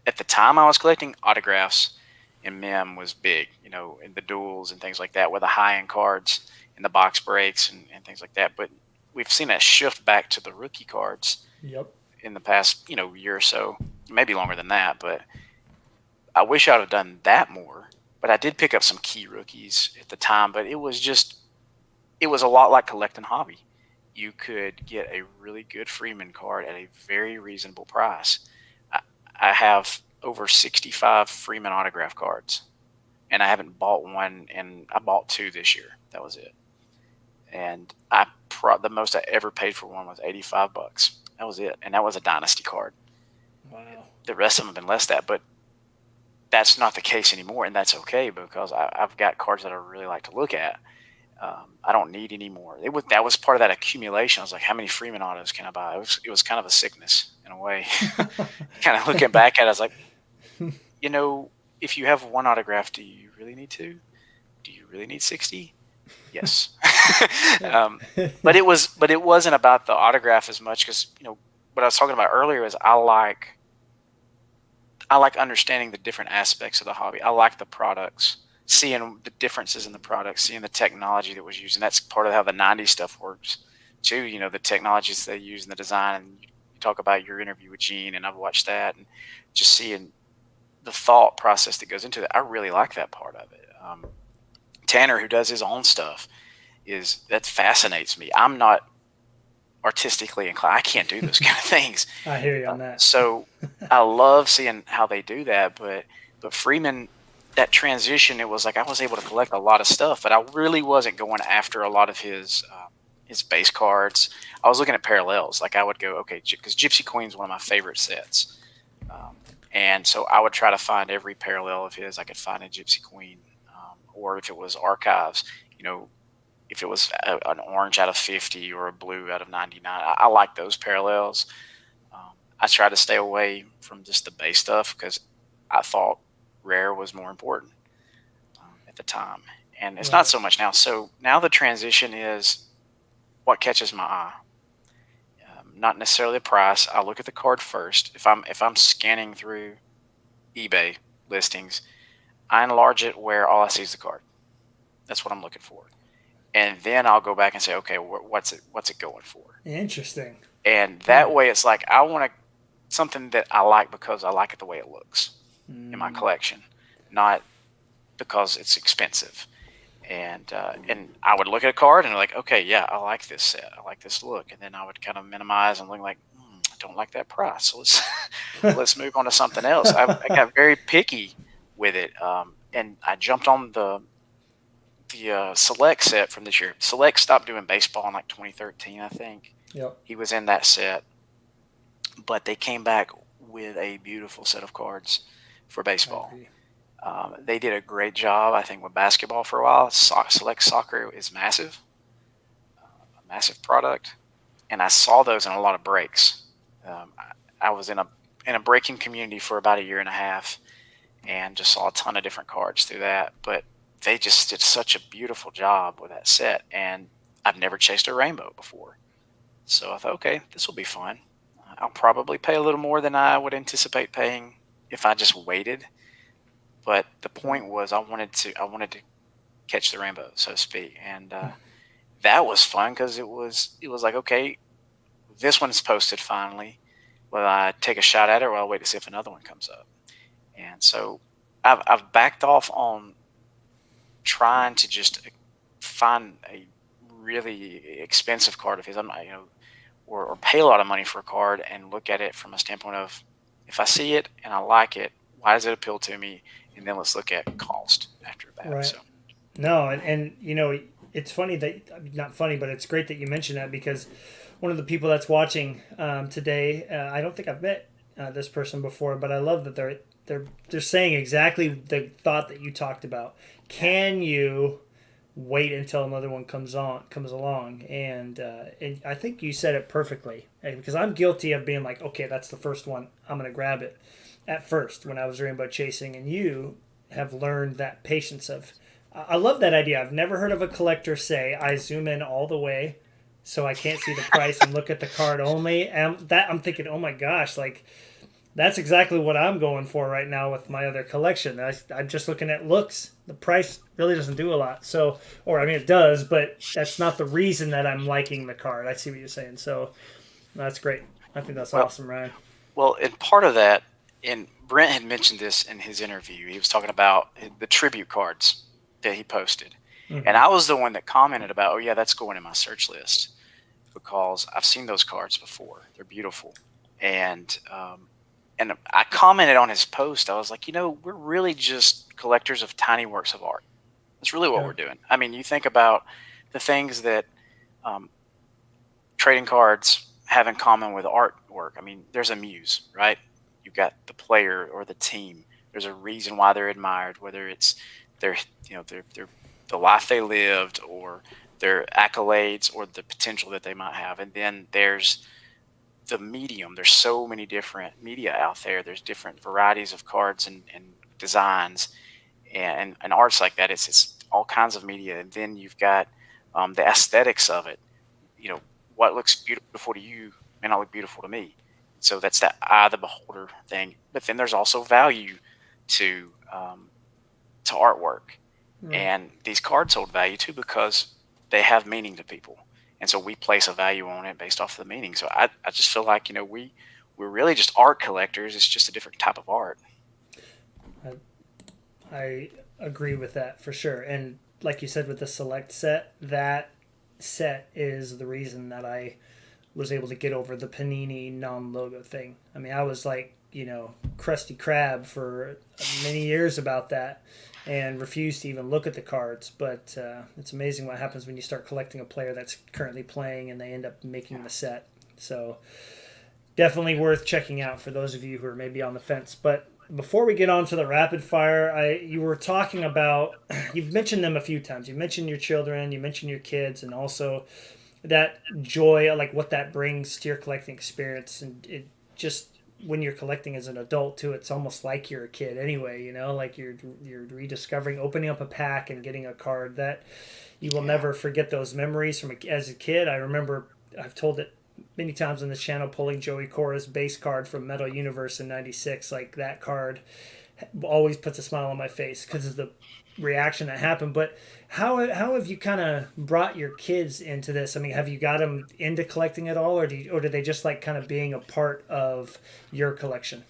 at the time I was collecting autographs and mem was big, in the duels and things like that, with the high end cards and the box breaks and things like that. But we've seen a shift back to the rookie cards Yep. in the past, year or so, maybe longer than that. But I wish I'd have done that more. But I did pick up some key rookies at the time, but it was a lot like collecting hobby. You could get a really good Freeman card at a very reasonable price. I, I have over 65 Freeman autograph cards, and I haven't bought one, and I bought two this year. That was it. And the most I ever paid for one was $85. That was it, and that was a dynasty card. Wow. The rest of them have been less than that, but that's not the case anymore, and that's okay because I've got cards that I really like to look at. I don't need any more. That was part of that accumulation. I was like, how many Freeman autos can I buy? It was kind of a sickness in a way. Kind of looking back at it, I was like, you know, if you have one autograph, do you really need two? Do you really need 60? Yes. But it wasn't about the autograph as much because what I was talking about earlier is I like understanding the different aspects of the hobby. I like the products, seeing the differences in the products, seeing the technology that was used, and that's part of how the '90s stuff works too. The technologies they use in the design. And you talk about your interview with Gene, and I've watched that, and just seeing the thought process that goes into it. I really like that part of it. Tanner, who does his own stuff, that fascinates me. I'm not artistically inclined. I can't do those kind of things. I hear you on that. So I love seeing how they do that. But Freeman, that transition, it was like I was able to collect a lot of stuff, but I really wasn't going after a lot of his base cards. I was looking at parallels. Like I would go, okay, because Gypsy Queen's one of my favorite sets. And so I would try to find every parallel of his I could find in Gypsy Queen, or if it was archives, if it was an orange out of 50 or a blue out of 99. I like those parallels. I try to stay away from just the base stuff because I thought rare was more important at the time. And it's not Right. so much now. So now the transition is what catches my eye. Not necessarily the price. I look at the card first. If I'm scanning through eBay listings, I enlarge it where all I see is the card. That's what I'm looking for. And then I'll go back and say, okay, what's it going for? Interesting. And that Huh. way, it's like I want something that I like because I like it the way it looks in my Mm, collection, not because it's expensive. And I would look at a card and like, okay, yeah, I like this set, I like this look, and then I would kind of minimize and look like, I don't like that price, so let's let's move on to something else. I got very picky with it, and I jumped on the Select set from this year. Select stopped doing baseball in like 2013, I think. yep. He was in that set, but they came back with a beautiful set of cards for I baseball. agree. They did a great job, I think, with basketball for a while. Select Soccer is massive, a massive product, and I saw those in a lot of breaks. I was in a breaking community for about a year and a half, and just saw a ton of different cards through that. But they just did such a beautiful job with that set, and I've never chased a rainbow before, so I thought, okay, this will be fun. I'll probably pay a little more than I would anticipate paying if I just waited. But the Right. point was, I wanted to catch the rainbow, so to speak, and that was fun because it was like, okay, this one's posted finally. Will I take a shot at it, or will I wait to see if another one comes up? And so I've backed off on trying to just find a really expensive card of his. I'm not, or pay a lot of money for a card and look at it from a standpoint of if I see it and I like it, why does it appeal to me? And then let's look at cost after that. Right. So No, and it's funny that I mean, not funny, but it's great that you mentioned that because one of the people that's watching today, I don't think I've met this person before, but I love that they're saying exactly the thought that you talked about. yeah, Can you wait until another one comes along. And I think you said it perfectly, because I'm guilty of being like, okay, that's the first one, I'm gonna grab it at first when I was rainbow chasing, and you have learned that patience of. I love that idea. I've never heard of a collector say, I zoom in all the way so I can't see the price and look at the card only. And that I'm thinking, oh my gosh, like that's exactly what I'm going for right now with my other collection. I'm just looking at looks. The price really doesn't do a lot. So, or I mean, it does, but that's not the reason that I'm liking the card. I see what you're saying. So that's great. I think that's Well, awesome, Ryan. and part of that, and Brent had mentioned this in his interview. He was talking about the tribute cards that he posted, and Mm-hmm. I was the one that commented about, "Oh yeah, that's going in my search list because I've seen those cards before. They're beautiful." And I commented on his post. I was like, we're really just collectors of tiny works of art. That's really what Yeah. we're doing. I mean, you think about the things that um, trading cards have in common with artwork. I mean, there's a muse, right? You've got the player or the team. There's a reason why they're admired, whether it's their, their the life they lived, or their accolades, or the potential that they might have. And then there's the medium. There's so many different media out there. There's different varieties of cards and designs and arts like that. It's all kinds of media. And then you've got the aesthetics of it. You know, what looks beautiful to you may not look beautiful to me. So that's that eye of the beholder thing. But then there's also value to to artwork, Right. and these cards hold value too because they have meaning to people, and so we place a value on it based off of the meaning. So I just feel like we're really just art collectors. It's just a different type of art. I, I agree with that for sure. And like you said with the select set, that set is the reason that I was able to get over the Panini non-logo thing. I mean, I was like, crusty crab for many years about that, and refused to even look at the cards. But it's amazing what happens when you start collecting a player that's currently playing and they end up making Yeah. the set. So definitely worth checking out for those of you who are maybe on the fence. But before we get on to the rapid fire, you were talking about, you've mentioned them a few times. You mentioned your children, you mentioned your kids, and also that joy, like what that brings to your collecting experience. And it just, when you're collecting as an adult too, it's almost like you're a kid anyway, like you're rediscovering, opening up a pack and getting a card that you will Yeah. never forget those memories from as a kid. I remember, I've told it many times on this channel, pulling Joey Cora's base card from Metal Universe in '96. Like that card always puts a smile on my face because of the reaction that happened. But how have you kind of brought your kids into this? I mean, have you got them into collecting at all, or do they just like kind of being a part of your collection?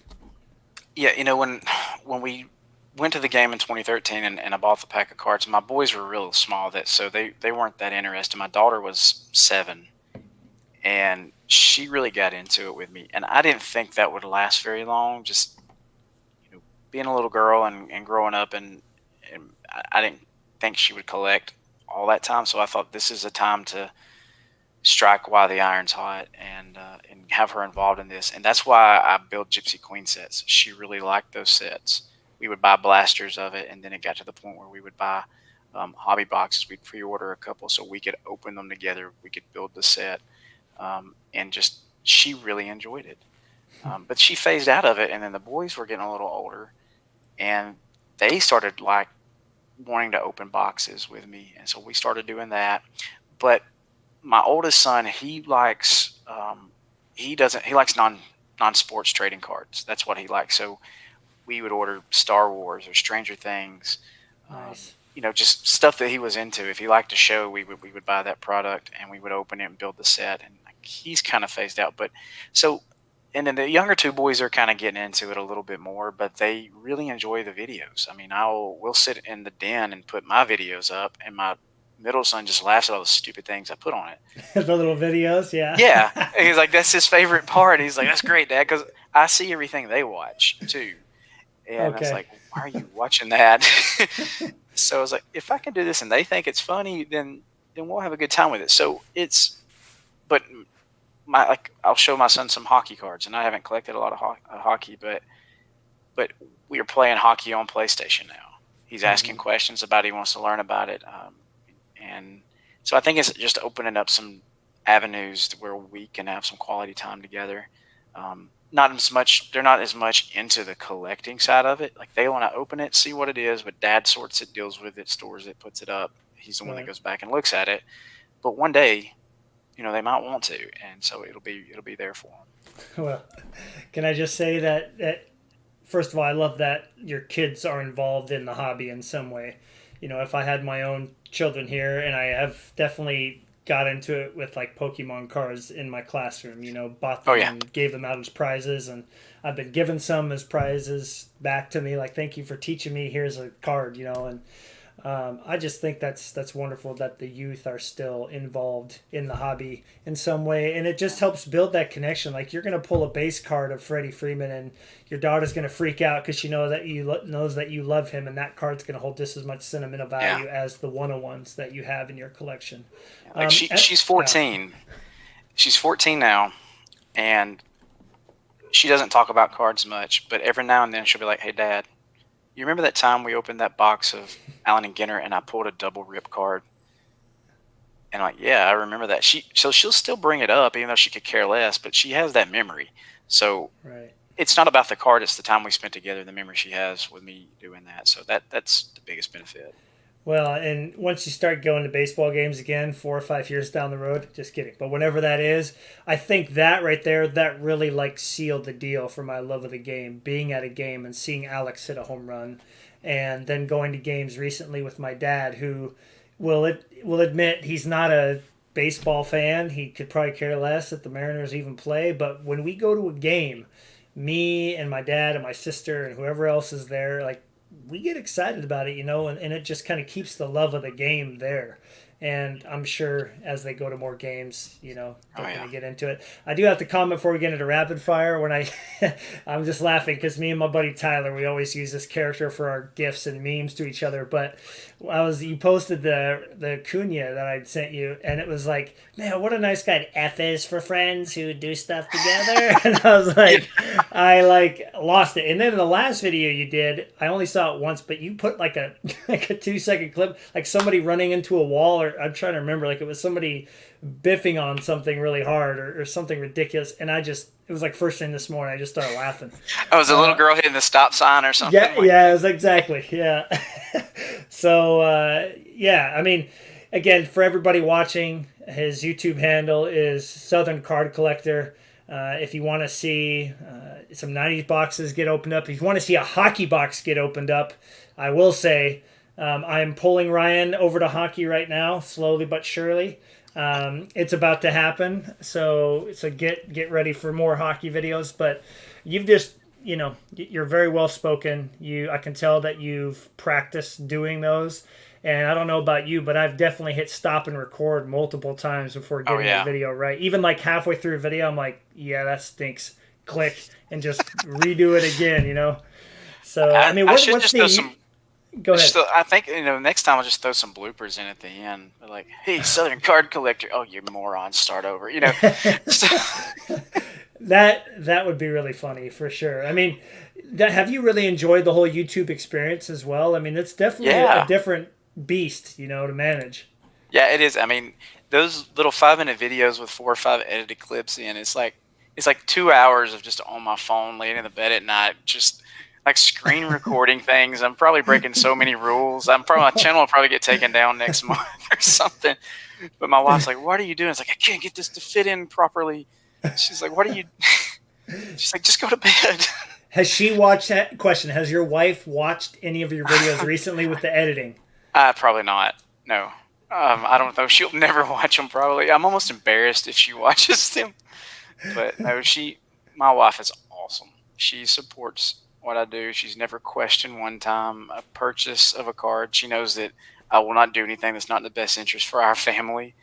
Yeah, when we went to the game in 2013, and I bought the pack of cards, my boys were real small, that so they weren't that interested. My daughter was 7, and she really got into it with me, and I didn't think that would last very long. Just being a little girl and growing up, and I didn't think she would collect all that time. So I thought this is a time to strike while the iron's hot, and have her involved in this. And that's why I build Gypsy Queen sets. She really liked those sets. We would buy blasters of it, and then it got to the point where we would buy hobby boxes. We'd pre-order a couple so we could open them together. We could build the set, and just she really enjoyed it. But she phased out of it, and then the boys were getting a little older, and they started like wanting to open boxes with me, and so we started doing that. But my oldest son, he likes non-sports trading cards. That's what he likes. So we would order Star Wars or Stranger Things, Nice. just stuff that he was into. If he liked a show, we would buy that product, and we would open it and build the set. And like, he's kind of phased out, but so. And then the younger two boys are kind of getting into it a little bit more, but they really enjoy the videos. I mean, we'll sit in the den and put my videos up, and my middle son just laughs at all the stupid things I put on it. The little videos, yeah. Yeah, and he's like, that's his favorite part. He's like, that's great, Dad, because I see everything they watch too. And I was Okay. like, why are you watching that? So I was like, if I can do this and they think it's funny, then we'll have a good time with it. So but I'll show my son some hockey cards, and I haven't collected a lot of hockey, but we are playing hockey on PlayStation now. He's asking Hmm. questions about it. He wants to learn about it. And so I think it's just opening up some avenues to where we can have some quality time together. Not as much, they're not as much into the collecting side of it. Like they want to open it, see what it is, but dad sorts it, deals with it, stores it, puts it up. He's the one that Right. goes back and looks at it. But one day, they might want to, and so it'll be there for them. Well, can I just say that first of all, I love that your kids are involved in the hobby in some way. If I had my own children here, and I have definitely got into it with like Pokemon cards in my classroom, bought Oh them yeah, and gave them out as prizes, and I've been given some as prizes back to me, like thank you for teaching me. Here's a card, and I just think that's wonderful that the youth are still involved in the hobby in some way, and it just helps build that connection. Like you're gonna pull a base card of Freddie Freeman, and your daughter's gonna freak out because she knows that you love him, and that card's gonna hold just as much sentimental yeah. value as the 101s that you have in your collection. Like she's Yeah, 14. She's 14 now, and she doesn't talk about cards much. But every now and then she'll be like, "Hey, Dad, you remember that time we opened that box of Allen and Ginner and I pulled a double rip card?" And I'm like, yeah, I remember that. She'll still bring it up, even though she could care less. But she has that memory. So right. it's not about the card; it's the time we spent together, the memory she has with me doing that. So that's the biggest benefit. Well, and once you start going to baseball games again, 4 or 5 years down the road, just kidding, but whenever that is, I think that right there, that really like sealed the deal for my love of the game. Being at a game and seeing Alex hit a home run, and then going to games recently with my dad, who will admit he's not a baseball fan. He could probably care less if the Mariners even play, but when we go to a game, me and my dad and my sister and whoever else is there, like we get excited about it, and it just kind of keeps the love of the game there. And I'm sure as they go to more games, Oh they're going yeah, to get into it. I do have to comment before we get into rapid fire. When I'm just laughing because me and my buddy Tyler, we always use this character for our gifs and memes to each other. But you posted the Cunha that I'd sent you, and it was like, man, what a nice guy. F is for friends who do stuff together. And I was yeah. like, I like lost it. And then in the last video you did, I only saw it once, but you put like a like a 2 second clip, like somebody running into a wall, or I'm trying to remember, like it was somebody biffing on something really hard, or something ridiculous. And it was like first thing this morning. I just started laughing. Oh, was a little Uh, girl hitting the stop sign or something yeah, like yeah, that? it was exactly, yeah. So yeah, I mean, again, for everybody watching, his YouTube handle is Southern Card Collector. If you want to see some 90s boxes get opened up, if you want to see a hockey box get opened up, I will say I'm pulling Ryan over to hockey right now, slowly but surely. It's about to happen, so get ready for more hockey videos. But you've just you're very well spoken. I can tell that you've practiced doing those. And I don't know about you, but I've definitely hit stop and record multiple times before Oh getting a yeah. video right. Even like halfway through a video, I'm like, yeah, that stinks. Click and just redo it again. So I mean, I should what's just throw the? some. Go ahead. I think next time I'll just throw some bloopers in at the end. Like, hey, Southern Card Collector. Oh, you moron! Start over. So, That would be really funny for sure. I mean, have you really enjoyed the whole YouTube experience as well? I mean, it's definitely a yeah, different beast, to manage. yeah, it is. I mean, those little 5 minute videos with 4 or 5 edited clips in. It's like 2 hours of just on my phone, laying in the bed at night, just like screen recording things. I'm probably breaking so many rules. My channel will probably get taken down next month or something. But my wife's like, "What are you doing?" It's like, "I can't get this to fit in properly." She's like, "What are you?" She's like, "Just go to bed." Has she watched that question? Has your wife watched any of your videos recently with the editing? Probably not. No. I don't know. She'll never watch them. Probably. I'm almost embarrassed if she watches them. But no, my wife is awesome. She supports what I do. She's never questioned one time a purchase of a card. She knows that I will not do anything that's not in the best interest for our family.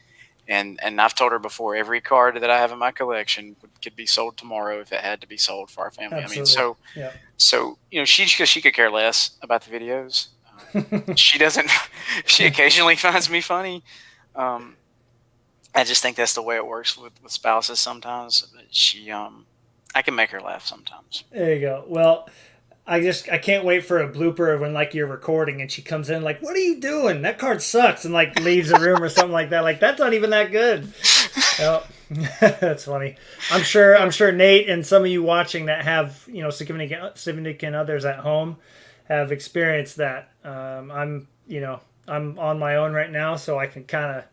And I've told her before, every card that I have in my collection could be sold tomorrow if it had to be sold for our family. I mean, Absolutely. Yeah. so she could care less about the videos. She doesn't. She occasionally finds me funny. Um, I just think that's the way it works with spouses sometimes. I can make her laugh sometimes. There you go. Well, I can't wait for a blooper when like you're recording and she comes in like, "What are you doing? That card sucks," and like leaves the room or something like that. Like that's not even that good. Oh, that's funny. I'm sure Nate and some of you watching that have significant others at home have experienced that. I'm on my own right now, so I can kind of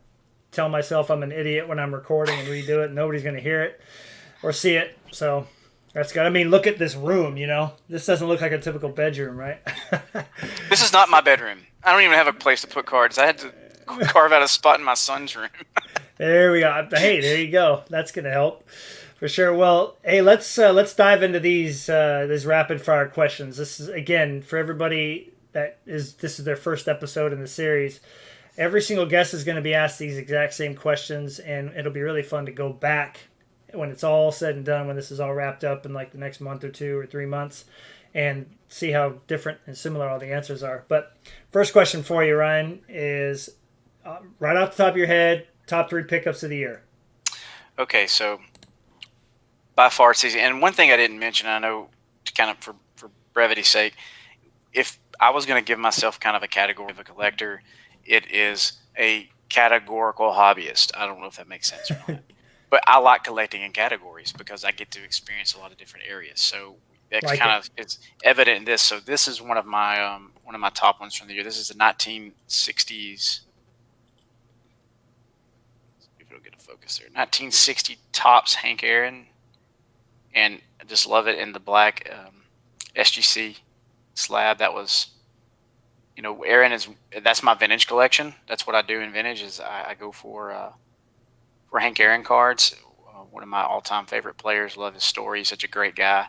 tell myself I'm an idiot when I'm recording and redo it. Nobody's gonna hear it or see it, so that's good. I mean, look at this room. This doesn't look like a typical bedroom, right? This is not my bedroom. I don't even have a place to put cards. I had to carve out a spot in my son's room. There we go. Hey, there you go. That's gonna help for sure. Well, hey, let's dive into these rapid fire questions. This is again for everybody this is their first episode in the series. Every single guest is going to be asked these exact same questions, and it'll be really fun to go back when it's all said and done, when this is all wrapped up in like the next month or 2 or 3 months, and see how different and similar all the answers are. But first question for you, Ryan, is right off the top of your head, top 3 pickups of the year. Okay, so by far it's easy. And one thing I didn't mention, I know, to kind of for brevity's sake, if I was going to give myself kind of a category of a collector, it is a categorical hobbyist. I don't know if that makes sense or not, but I like collecting in categories because I get to experience a lot of different areas. So that Like kind it. of is evident in this. So this is one of my top ones from the year. This is the 1960s. If it'll get a focus there, 1960 tops Hank Aaron, and I just love it in the black SGC slab. That was, Aaron that's my vintage collection. That's what I do in vintage is I go for Hank Aaron cards. One of my all-time favorite players. Love his story. He's such a great guy,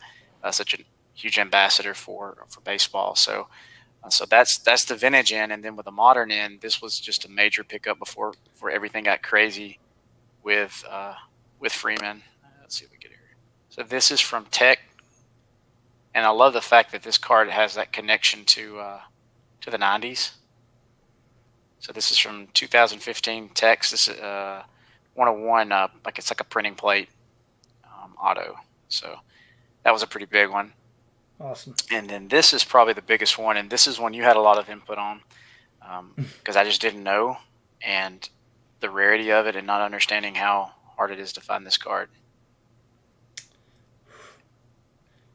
such a huge ambassador for baseball. So that's the vintage end, and then with the modern end, this was just a major pickup before everything got crazy with Freeman. Let's see if we get here. So this is from Tech, and I love the fact that this card has that connection to the 90s. So this is from 2015 Tech. This is 101, like it's like a printing plate auto. So that was a pretty big one. Awesome. And then this is probably the biggest one, and this is one you had a lot of input on because I just didn't know, and the rarity of it and not understanding how hard it is to find this card.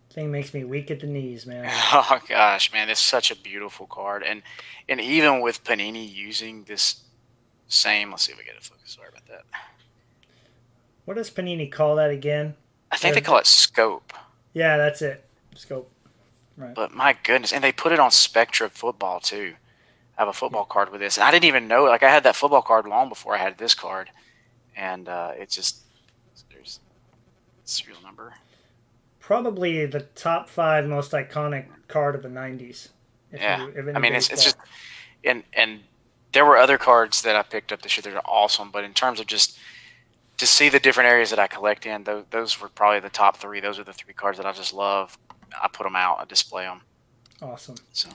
Thing makes me weak at the knees, man. Oh gosh, man, it's such a beautiful card, and even with Panini using this same, let's see if we get a focus. Sorry about that. What does Panini call that again? I think they call it scope. Yeah, that's it. Scope. Right. But my goodness, and they put it on Spectra football too. I have a football card with this, and I didn't even know. Like I had that football card long before I had this card, and it's just there's serial number. Probably the top 5 most iconic card of the '90s. Yeah, I mean it's just and there were other cards that I picked up this year that are awesome, but in terms of just to see the different areas that I collect in, those were probably the top 3. Those are the 3 cards that I just love. I put them out, I display them. Awesome. So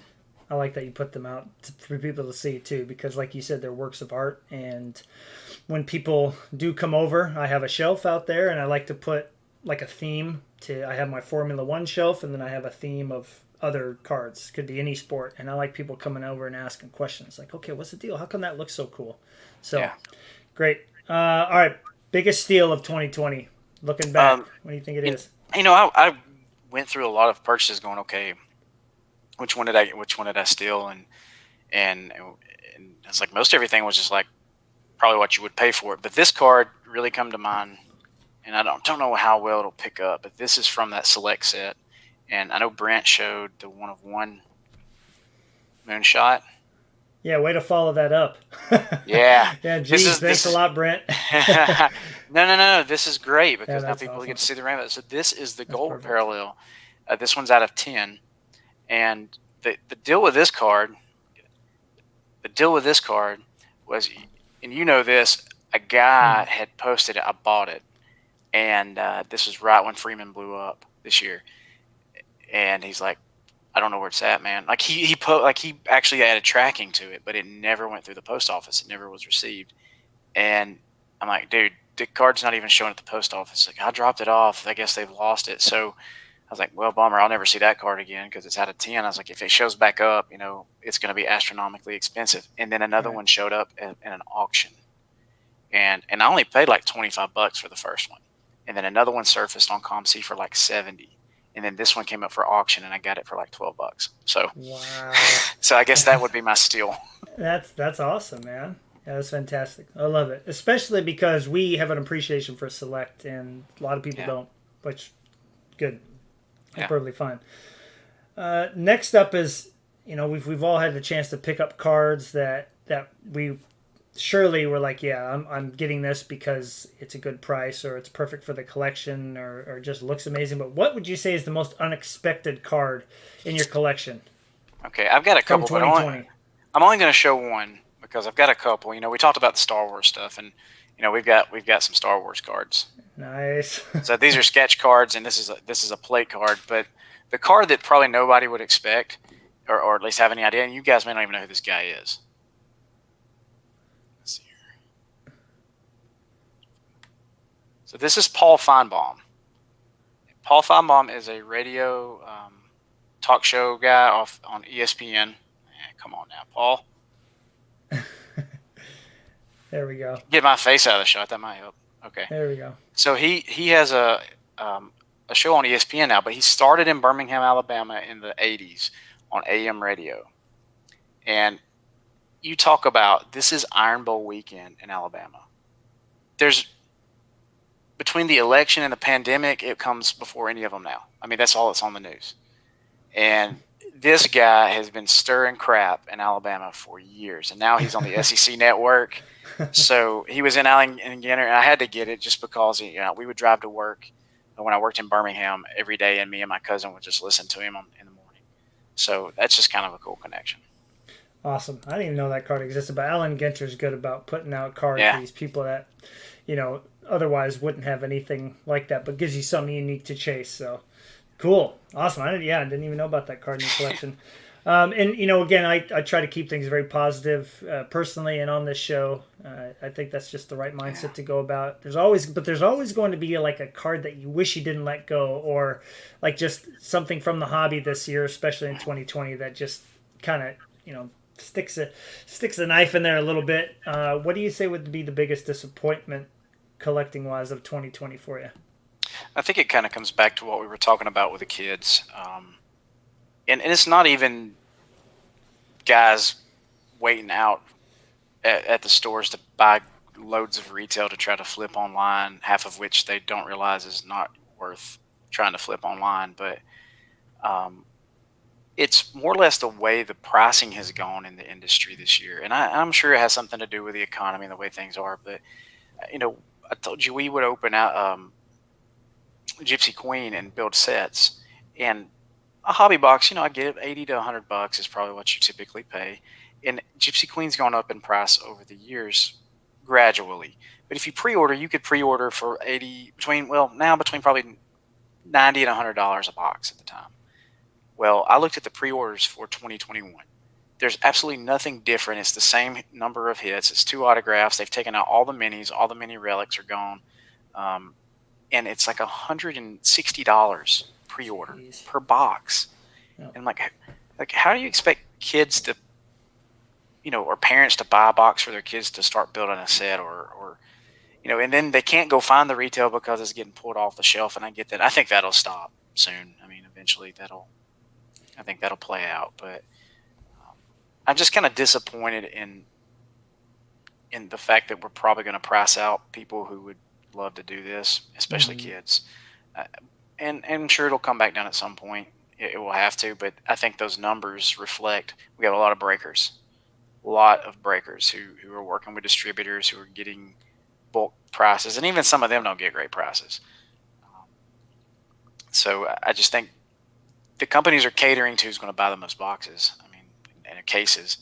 I like that you put them out for people to see too, because like you said, they're works of art. And when people do come over, I have a shelf out there, and I like to put like a theme to. I have my Formula One shelf, and then I have a theme of other cards. Could be any sport, and I like people coming over and asking questions like, "Okay, what's the deal? How come that looks so cool?" So yeah. Great. All right, biggest steal of 2020. Looking back, what do you think it is? I went through a lot of purchases, going, okay, which one did I steal, and it's like most everything was just like probably what you would pay for it. But this card really come to mind, and I don't know how well it'll pick up. But this is from that select set, and I know Brent showed the 1/1 moonshot. Yeah, way to follow that up. Yeah. Yeah, geez, thanks a lot, Brent. No. This is great because Yeah, now that's people awesome. get to see the rainbow. So this is the gold perfect. parallel. This one's out of 10, and the deal with this card. The deal with this card was, and you know this, a guy had posted it. I bought it, and this was right when Freeman blew up this year, and he's like, I don't know where it's at, man. Like he actually added tracking to it, but it never went through the post office. It never was received. And I'm like, dude, the card's not even showing at the post office. Like I dropped it off. I guess they've lost it. So was like, well, bummer, I'll never see that card again because it's out of 10. I was like, if it shows back up, it's going to be astronomically expensive. And then another Right. one showed up in an auction, and I only paid like $25 for the first one, and then another one surfaced on ComC for like 70, and then this one came up for auction, and I got it for like $12. So, Wow. so I guess that would be my steal. That's awesome, man. Yeah, that's fantastic. I love it, especially because we have an appreciation for Select, and a lot of people Yeah, don't. Which, good, yeah, perfectly fine. Next up is, we've all had the chance to pick up cards that we surely were like, yeah, I'm getting this because it's a good price or it's perfect for the collection or just looks amazing. But what would you say is the most unexpected card in your collection okay. I've got a from couple, but 2020? I'm only going to show one because I've got a couple. We talked about the Star Wars stuff, and we've got some Star Wars cards. Nice. So these are sketch cards, and this is a plate card. But the card that probably nobody would expect, or at least have any idea, and you guys may not even know who this guy is. Let's see here. So this is Paul Feinbaum. Paul Feinbaum is a radio talk show guy off on ESPN. Come on now, Paul. There we go. Get my face out of the shot. That might help. Okay. There we go. So he has a show on ESPN now, but he started in Birmingham, Alabama in the 80s on AM radio. And you talk about, this is Iron Bowl weekend in Alabama. There's, between the election and the pandemic, it comes before any of them now. I mean, that's all that's on the news. And this guy has been stirring crap in Alabama for years, and now he's on the SEC network. So he was in Alexander, and I had to get it just because we would drive to work when I worked in Birmingham every day, and me and my cousin would just listen to him in the morning. So that's just kind of a cool connection. Awesome. I didn't even know that card existed, but Alan Ginter's good about putting out cards Yeah. for these people that, otherwise wouldn't have anything like that, but gives you something unique to chase. So cool. Awesome. I didn't even know about that card in the collection. And again, I try to keep things very positive personally, and on this show, I think that's just the right mindset to go about. There's always going to be like a card that you wish you didn't let go, or like just something from the hobby this year, especially in 2020, that just kind of sticks a knife in there a little bit. What do you say would be the biggest disappointment collecting wise of 2020 for you? I think it kind of comes back to what we were talking about with the kids. And it's not even guys waiting out at the stores to buy loads of retail to try to flip online, half of which they don't realize is not worth trying to flip online. But it's more or less the way the pricing has gone in the industry this year. And I'm sure it has something to do with the economy and the way things are. But, I told you we would open out Gypsy Queen and build sets. And a hobby box, I get it, 80 to $100 is probably what you typically pay. And Gypsy Queen's gone up in price over the years gradually. But if you pre-order, you could pre-order for between probably $90 and $100 a box at the time. Well, I looked at the pre-orders for 2021. There's absolutely nothing different. It's the same number of hits. It's 2 autographs. They've taken out all the minis. All the mini relics are gone. And it's like $160 pre-order Jeez. per box. Yep. And like how do you expect kids to, or parents to buy a box for their kids to start building a set or and then they can't go find the retail because it's getting pulled off the shelf. And I get that. I think that'll stop soon. I mean, eventually I think that'll play out. But I'm just kind of disappointed in the fact that we're probably going to price out people who would love to do this, especially kids. And I'm sure it'll come back down at some point. It will have to, but I think those numbers reflect we have a lot of breakers who are working with distributors who are getting bulk prices, and even some of them don't get great prices. So I just think the companies are catering to who's going to buy the most boxes. I mean, and cases.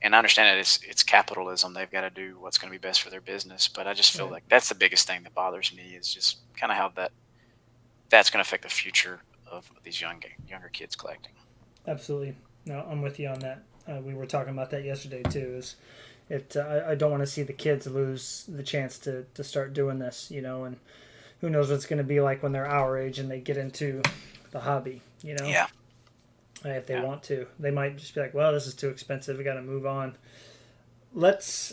And I understand that it's capitalism. They've got to do what's going to be best for their business. But I just feel like that's the biggest thing that bothers me is just kind of how that's going to affect the future of these younger kids collecting. Absolutely. No, I'm with you on that. We were talking about that yesterday too. I don't want to see the kids lose the chance to start doing this, and who knows what it's going to be like when they're our age and they get into the hobby. Yeah. If they Yeah. want to, they might just be like, "Well, this is too expensive. We got to move on." Let's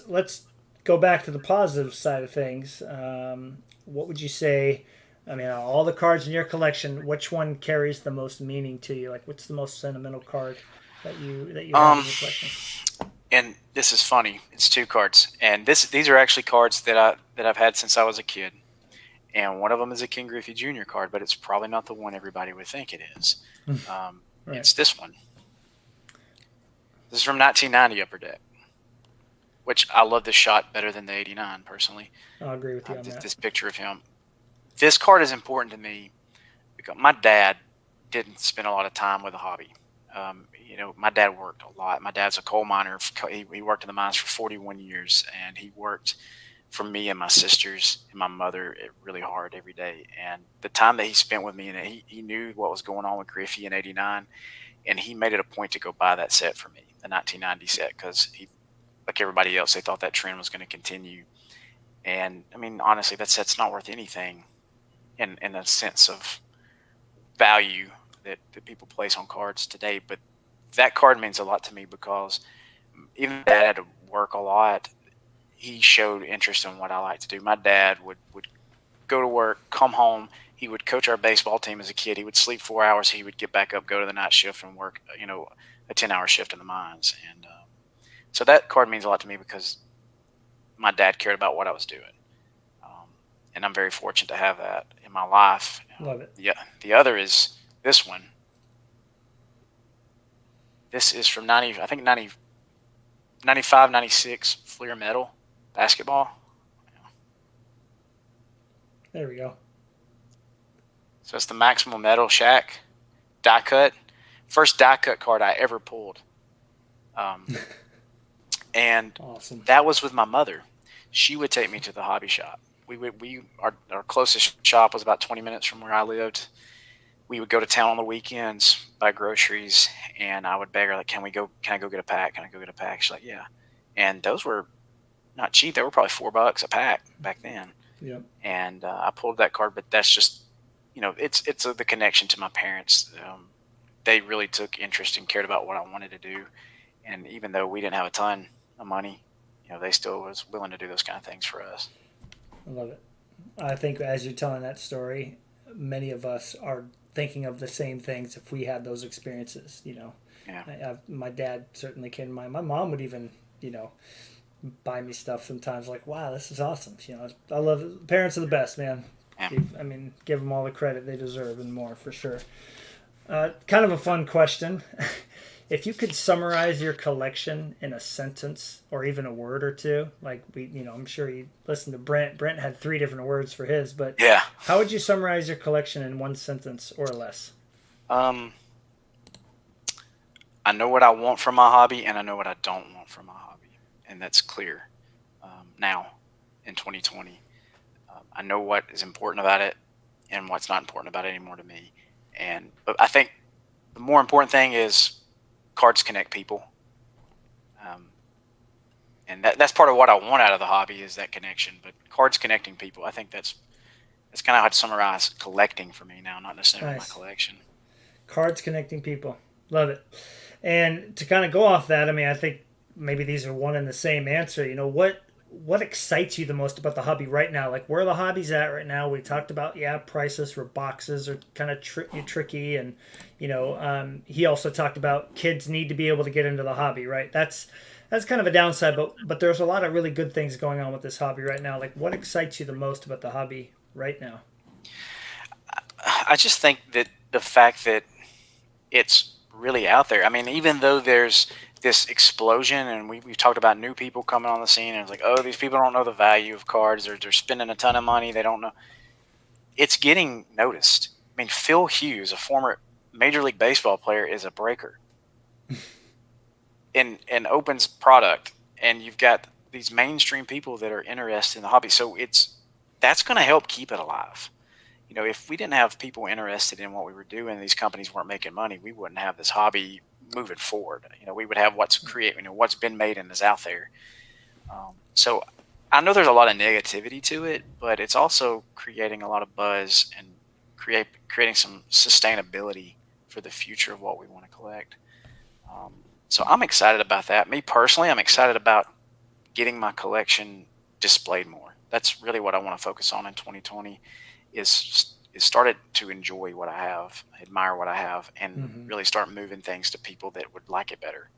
go back to the positive side of things. What would you say? I mean, all the cards in your collection, which one carries the most meaning to you? Like, what's the most sentimental card that you have Um, in your collection? and this is funny. It's two cards, and these are actually cards that I've had since I was a kid. And one of them is a King Griffey Jr. card, but it's probably not the one everybody would think it is. Right. It's this one. This is from 1990 Upper Deck, which I love this shot better than the 89 personally. I'll agree with you on This, that. this picture of him. This card is important to me because my dad didn't spend a lot of time with a hobby. My dad worked a lot. My dad's a coal miner. He worked in the mines for 41 years, and he worked for me and my sisters and my mother really hard every day. And the time that he spent with me, and he knew what was going on with Griffey in '89, and he made it a point to go buy that set for me, the 1990 set, because he, like everybody else, they thought that trend was going to continue. And I mean, honestly, that set's not worth anything in a sense of value that people place on cards today. But that card means a lot to me because even though Dad had to work a lot, he showed interest in what I like to do. My dad would go to work, come home. He would coach our baseball team as a kid. He would sleep 4 hours. He would get back up, go to the night shift, and work, a 10-hour shift in the mines. And so that card means a lot to me because my dad cared about what I was doing. Um, and I'm very fortunate to have that in my life. Love it. Yeah. The other is this one. This is from 90, I think 90, 95, 96 Fleer Metal basketball. There we go. So it's the Maximum Metal Shack die cut. First die cut card I ever pulled. And Awesome. that was with my mother. She would take me to the hobby shop. Our closest shop was about 20 minutes from where I lived. We would go to town on the weekends, buy groceries, and I would beg her, like, can I go get a pack? Can I go get a pack? She's like, yeah. And those were not cheap. They were probably $4 a pack back then. Yep. And I pulled that card, but that's just, it's the connection to my parents. They really took interest and cared about what I wanted to do. And even though we didn't have a ton of money, they still was willing to do those kind of things for us. I love it. I think as you're telling that story, many of us are thinking of the same things if we had those experiences. Yeah. My dad certainly came to mind. My mom would even, buy me stuff sometimes. Like, wow, this is awesome. I love it. Parents are the best, man. Yeah. Give them all the credit they deserve and more for sure. Kind of a fun question. If you could summarize your collection in a sentence or even a word or two, like I'm sure you listened to Brent. Brent had 3 different words for his, but Yeah. how would you summarize your collection in one sentence or less? I know what I want from my hobby, and I know what I don't want from my hobby, and that's clear now in 2020. I know what is important about it and what's not important about it anymore to me. But I think the more important thing is cards connect people, and that's part of what I want out of the hobby is that connection. But cards connecting people, I think that's kind of how to summarize collecting for me now, not necessarily Nice. my collection. Cards connecting people. Love it. And to kind of go off that, I think maybe these are one and the same answer. What excites you the most about the hobby right now? Like, where are the hobbies at right now? We talked about, priceless where boxes are kind of tricky, and he also talked about kids need to be able to get into the hobby, right? That's kind of a downside, but there's a lot of really good things going on with this hobby right now. Like, what excites you the most about the hobby right now? I just think that the fact that it's really out there. I mean, even though there's this explosion, and we've talked about new people coming on the scene, and it's like, oh, these people don't know the value of cards, or they're spending a ton of money. They don't know. It's getting noticed. I mean, Phil Hughes, a former Major League Baseball player, is a breaker in opens product, and you've got these mainstream people that are interested in the hobby. So that's going to help keep it alive. If we didn't have people interested in what we were doing, these companies weren't making money, we wouldn't have this hobby moving forward. We would have what's what's been made and is out there. So I know there's a lot of negativity to it, but it's also creating a lot of buzz and creating some sustainability for the future of what we want to collect. So I'm excited about that. Me personally, I'm excited about getting my collection displayed more. That's really what I want to focus on in 2020 is started to enjoy what I have, admire what I have, and Hmm. really start moving things to people that would like it better.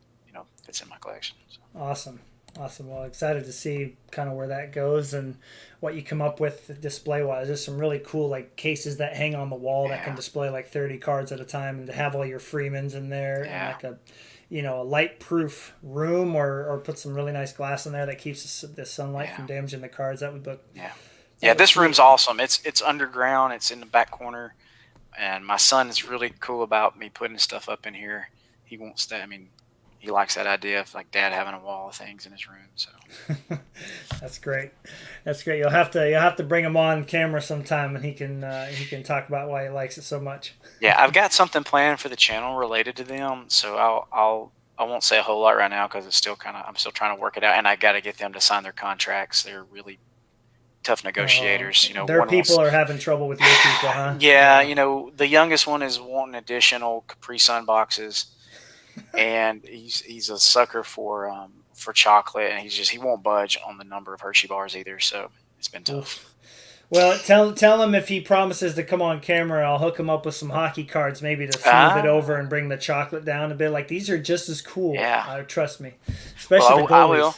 That's in my collection. So, Awesome. Awesome. Well, excited to see kind of where that goes and what you come up with display wise. There's some really cool like cases that hang on the wall that can yeah, display like 30 cards at a time and to have all your Freemans in there and yeah, like a a light proof room or put some really nice glass in there that keeps the sunlight yeah, from damaging the cards. yeah, yeah. That looks This room's sweet. awesome. It's underground. It's in the back corner, and my son is really cool about me putting stuff up in here. He wants that. I mean, he likes that idea of like dad having a wall of things in his room. So That's great. That's great. You'll have to bring him on camera sometime and he can talk about why he likes it so much. yeah, I've got something planned for the channel related to them. So I won't say a whole lot right now because it's still I'm still trying to work it out, and I got to get them to sign their contracts. They're really tough negotiators. Their One people wants, are having trouble with your people, huh? yeah, Yeah. the youngest one is wanting additional Capri Sun boxes, and he's a sucker for chocolate, and he won't budge on the number of Hershey bars either. So it's been tough. Oof. Well, tell him if he promises to come on camera, I'll hook him up with some hockey cards, maybe to smooth it over Ah, and bring the chocolate down a bit. Like these are just as cool. yeah. Trust me, especially the Well, I will.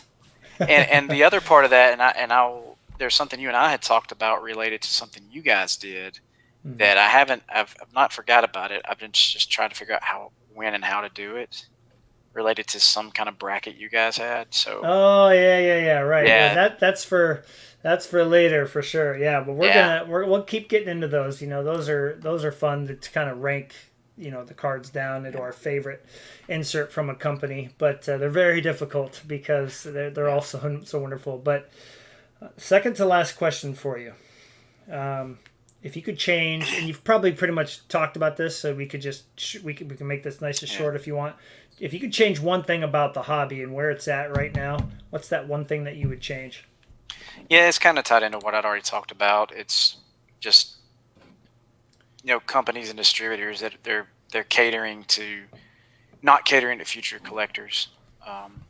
goalies. And the other part of that, I'll there's something you and I had talked about related to something you guys did Hmm. that I've not forgot about it. I've been just trying to figure out when and how to do it related to some kind of bracket you guys had. So Oh yeah, yeah, yeah. Right. Well, yeah, that's for later for sure. Yeah, but yeah, we'll keep getting into those. Those are fun to kind of rank the cards down into yeah, our favorite insert from a company. But they're very difficult because they're yeah. all so wonderful. But second to last question for you. If you could change, and you've probably pretty much talked about this, so we could just we can make this nice and Yeah. short if you want. If you could change one thing about the hobby and where it's at right now, what's that one thing that you would change? Yeah, it's kind of tied into what I'd already talked about. It's just companies and distributors that they're catering to not catering to future collectors. Um,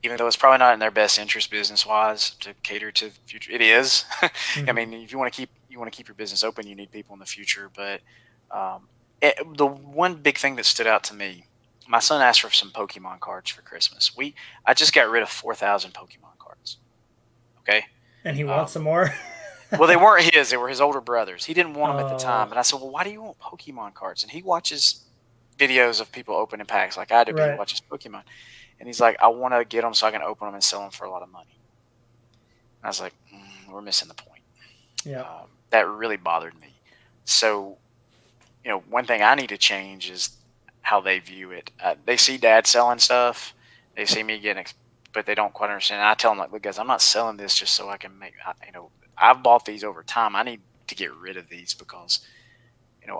Even though it's probably not in their best interest business wise to cater to the future, it is. I Hmm. mean, if you want to keep your business open, you need people in the future. But the one big thing that stood out to me, my son asked for some Pokemon cards for Christmas. I just got rid of 4,000 Pokemon cards. Okay. And he wants Um, some more. well, they weren't his; they were his older brothers. He didn't want them at the time, Oh, and I said, "Well, why do you want Pokemon cards?" And he watches videos of people opening packs like I do, but he right. watches Pokemon. And he's like, I want to get them so I can open them and sell them for a lot of money. And I was like, we're missing the point. Yeah. That really bothered me. So, one thing I need to change is how they view it. They see dad selling stuff, they see me getting, but they don't quite understand. And I tell them, like, look, guys, I'm not selling this just so I can make, I've bought these over time. I need to get rid of these because,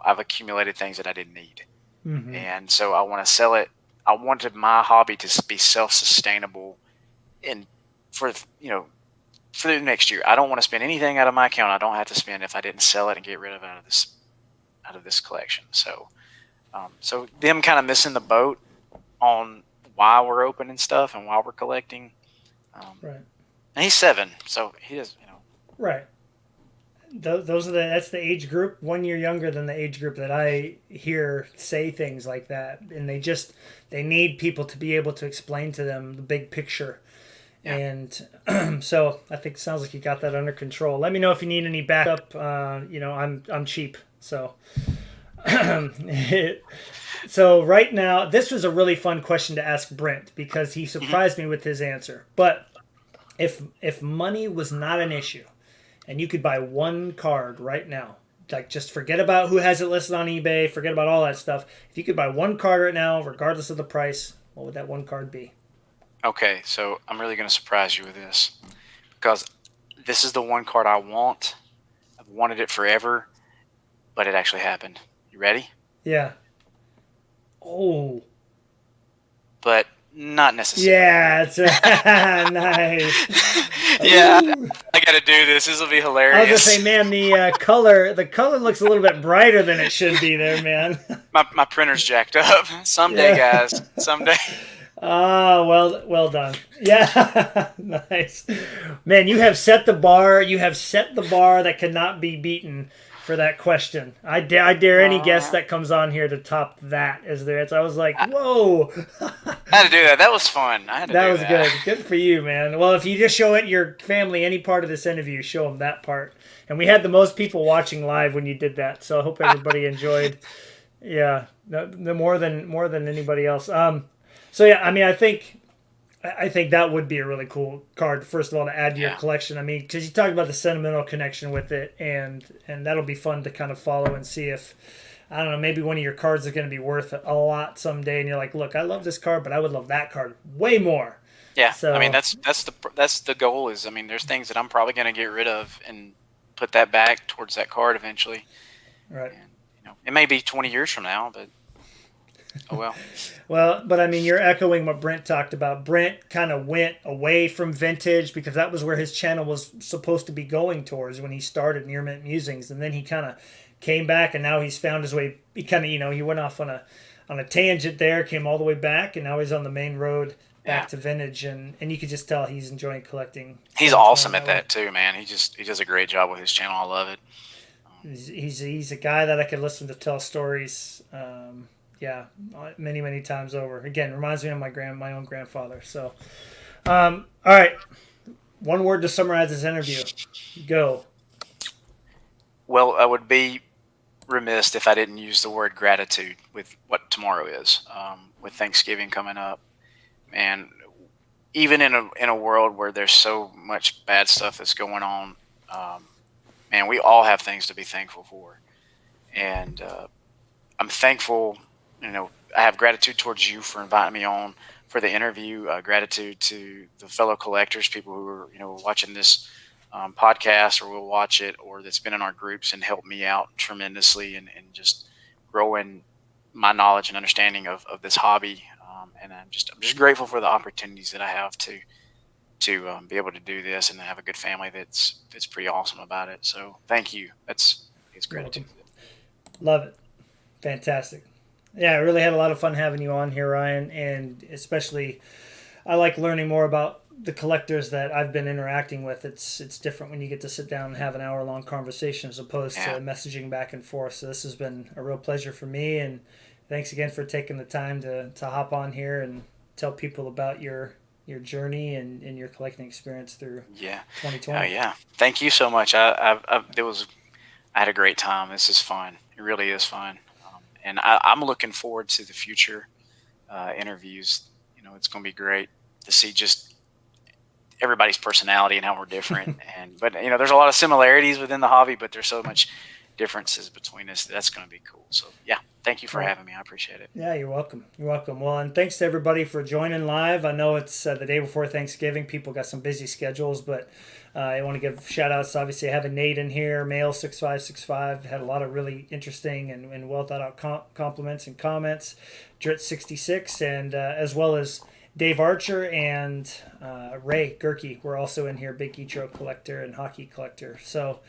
I've accumulated things that I didn't need. Hmm. And so I want to sell it. I wanted my hobby to be self-sustainable, and for for the next year, I don't want to spend anything out of my account. I don't have to spend if I didn't sell it and get rid of it out of this collection. So them kind of missing the boat on why we're open and stuff and why we're collecting. Um, Right. and he's 7, so he does. Right. Those are that's the age group 1 year younger than the age group that I hear say things like that, and they need people to be able to explain to them the big picture. Yeah. And so I think it sounds like you got that under control. Let me know if you need any backup. I'm cheap, so so right now this was a really fun question to ask Brent because he Hmm. surprised me with his answer. But if money was not an issue and you could buy one card right now, like just forget about who has it listed on eBay, forget about all that stuff. If you could buy one card right now, regardless of the price, what would that one card be? Okay, so I'm really going to surprise you with this because this is the one card I want. I've wanted it forever, but it actually happened. You ready? Yeah. Oh. But Not necessarily. Yeah, it's nice. Yeah, Ooh. I got to do this. This will be I was gonna say, hilarious. man, the color looks a little bit brighter than it should be there, man. My printer's jacked up. Someday, Yeah. guys. Someday. Ah, well done. Yeah, nice. Man, you have set the bar. You have set the bar that cannot be beaten for that question. I dare any guest Uh, that comes on here to top that as their answer. I was like, I, whoa, I had to do that. That was fun. I had to that do was that. good. Good for you, man. Well, if you just show it your family any part of this interview, show them that part. And we had the most people watching live when you did that, so I hope everybody enjoyed. Yeah, the more than anybody else. So yeah, I mean, I think that would be a really cool card. First of all, to add to your Yeah. collection. I mean, because you talked about the sentimental connection with it, and that'll be fun to kind of follow and see if I don't know, maybe one of your cards is going to be worth a lot someday, and you're like, look, I love this card, but I would love that card way more. Yeah. I mean, So that's the goal. Is I mean, there's things that I'm probably going to get rid of and put that back towards that card eventually. right. And it may be 20 years from now, but oh well. Well, but I mean, you're echoing what Brent talked about. Brent kind of went away from vintage because that was where his channel was supposed to be going towards when he started Near Mint Musings, and then he kind of came back, and now he's found his way. He kind of, he went off on a tangent there, came all the way back, and now he's on the main road Yeah. back to vintage, and you could just tell he's enjoying collecting. He's Going awesome at that way. that too, man. He does a great job with his channel. I love it. He's a guy that I could listen to tell stories. Yeah, many times over. Again, reminds me of my own grandfather. So, all right, one word to summarize this interview. Go. Well, I would be remiss if I didn't use the word gratitude with what tomorrow is, with Thanksgiving coming up, and even in a world where there's so much bad stuff that's going on, um, man, we all have things to be thankful for, and I'm thankful. I have gratitude towards you for inviting me on for the interview. Gratitude to the fellow collectors, people who are watching this podcast or will watch it, or that's been in our groups and helped me out tremendously, and just growing my knowledge and understanding of this hobby. And I'm just grateful for the opportunities that I have to be able to do this and have a good family that's pretty awesome about it. So thank you. It's You're gratitude. welcome. Love it. Fantastic. Yeah, I really had a lot of fun having you on here, Ryan, and especially I like learning more about the collectors that I've been interacting with. It's different when you get to sit down and have an hour long conversation as opposed to Yeah. messaging back and forth. So this has been a real pleasure for me, and thanks again for taking the time to hop on here and tell people about your journey and your collecting experience through Yeah. Oh 2020. yeah. Thank you so much. I had a great time. This is fun. It really is fun. And I'm looking forward to the future interviews. It's going to be great to see just everybody's personality and how we're different. But there's a lot of similarities within the hobby, but there's so much differences between us. That's going to be cool. So yeah, thank you for Well, having me. I appreciate it. yeah, you're welcome. You're welcome. Well, and thanks to everybody for joining live. I know it's the day before Thanksgiving. People got some busy schedules, but I want to give shout outs. Obviously, having Nate in here, Male6565, had a lot of really interesting and well thought out compliments and comments. Drit66, and as well as Dave Archer and Ray Gerke were also in here, big Ichiro collector and hockey collector. So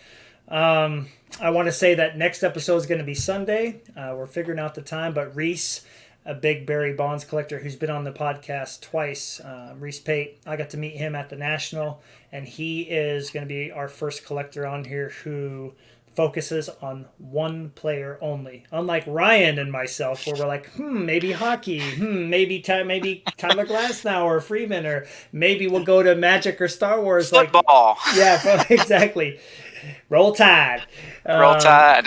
I want to say that next episode is going to be Sunday. We're figuring out the time, but Reese, a big Barry Bonds collector who's been on the podcast twice, Reese Pate, I got to meet him at the National, and he is going to be our first collector on here who focuses on one player only. Unlike Ryan and myself, where we're like, maybe hockey, maybe Tyler Glasnow or Freeman, or maybe we'll go to Magic or Star Wars. Like, Football. yeah, exactly. Roll Tide. Roll Tide.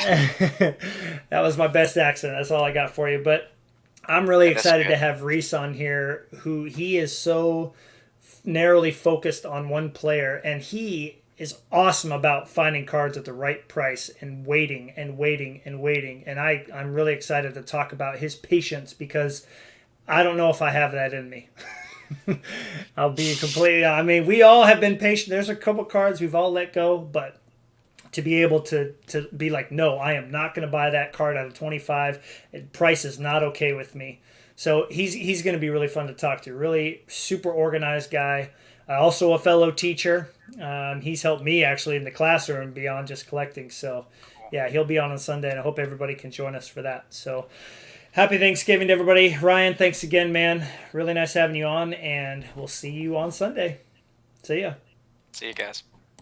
That was my best accent. That's all I got for you. But I'm really That's excited to good. have Reese on here, who he is so narrowly focused on one player, and he is awesome about finding cards at the right price and waiting and waiting and waiting. And I'm really excited to talk about his patience because I don't know if I have that in me. I'll be completely. I mean, we all have been patient. There's a couple cards we've all let go, but to be able to be like, no, I am not going to buy that card out of 25. Price is not okay with me. So he's going to be really fun to talk to. Really super organized guy. Also a fellow teacher. He's helped me actually in the classroom beyond just collecting. So Cool. yeah, he'll be on Sunday, and I hope everybody can join us for that. So happy Thanksgiving to everybody. Ryan, thanks again, man. Really nice having you on, and we'll see you on Sunday. See ya. See you guys.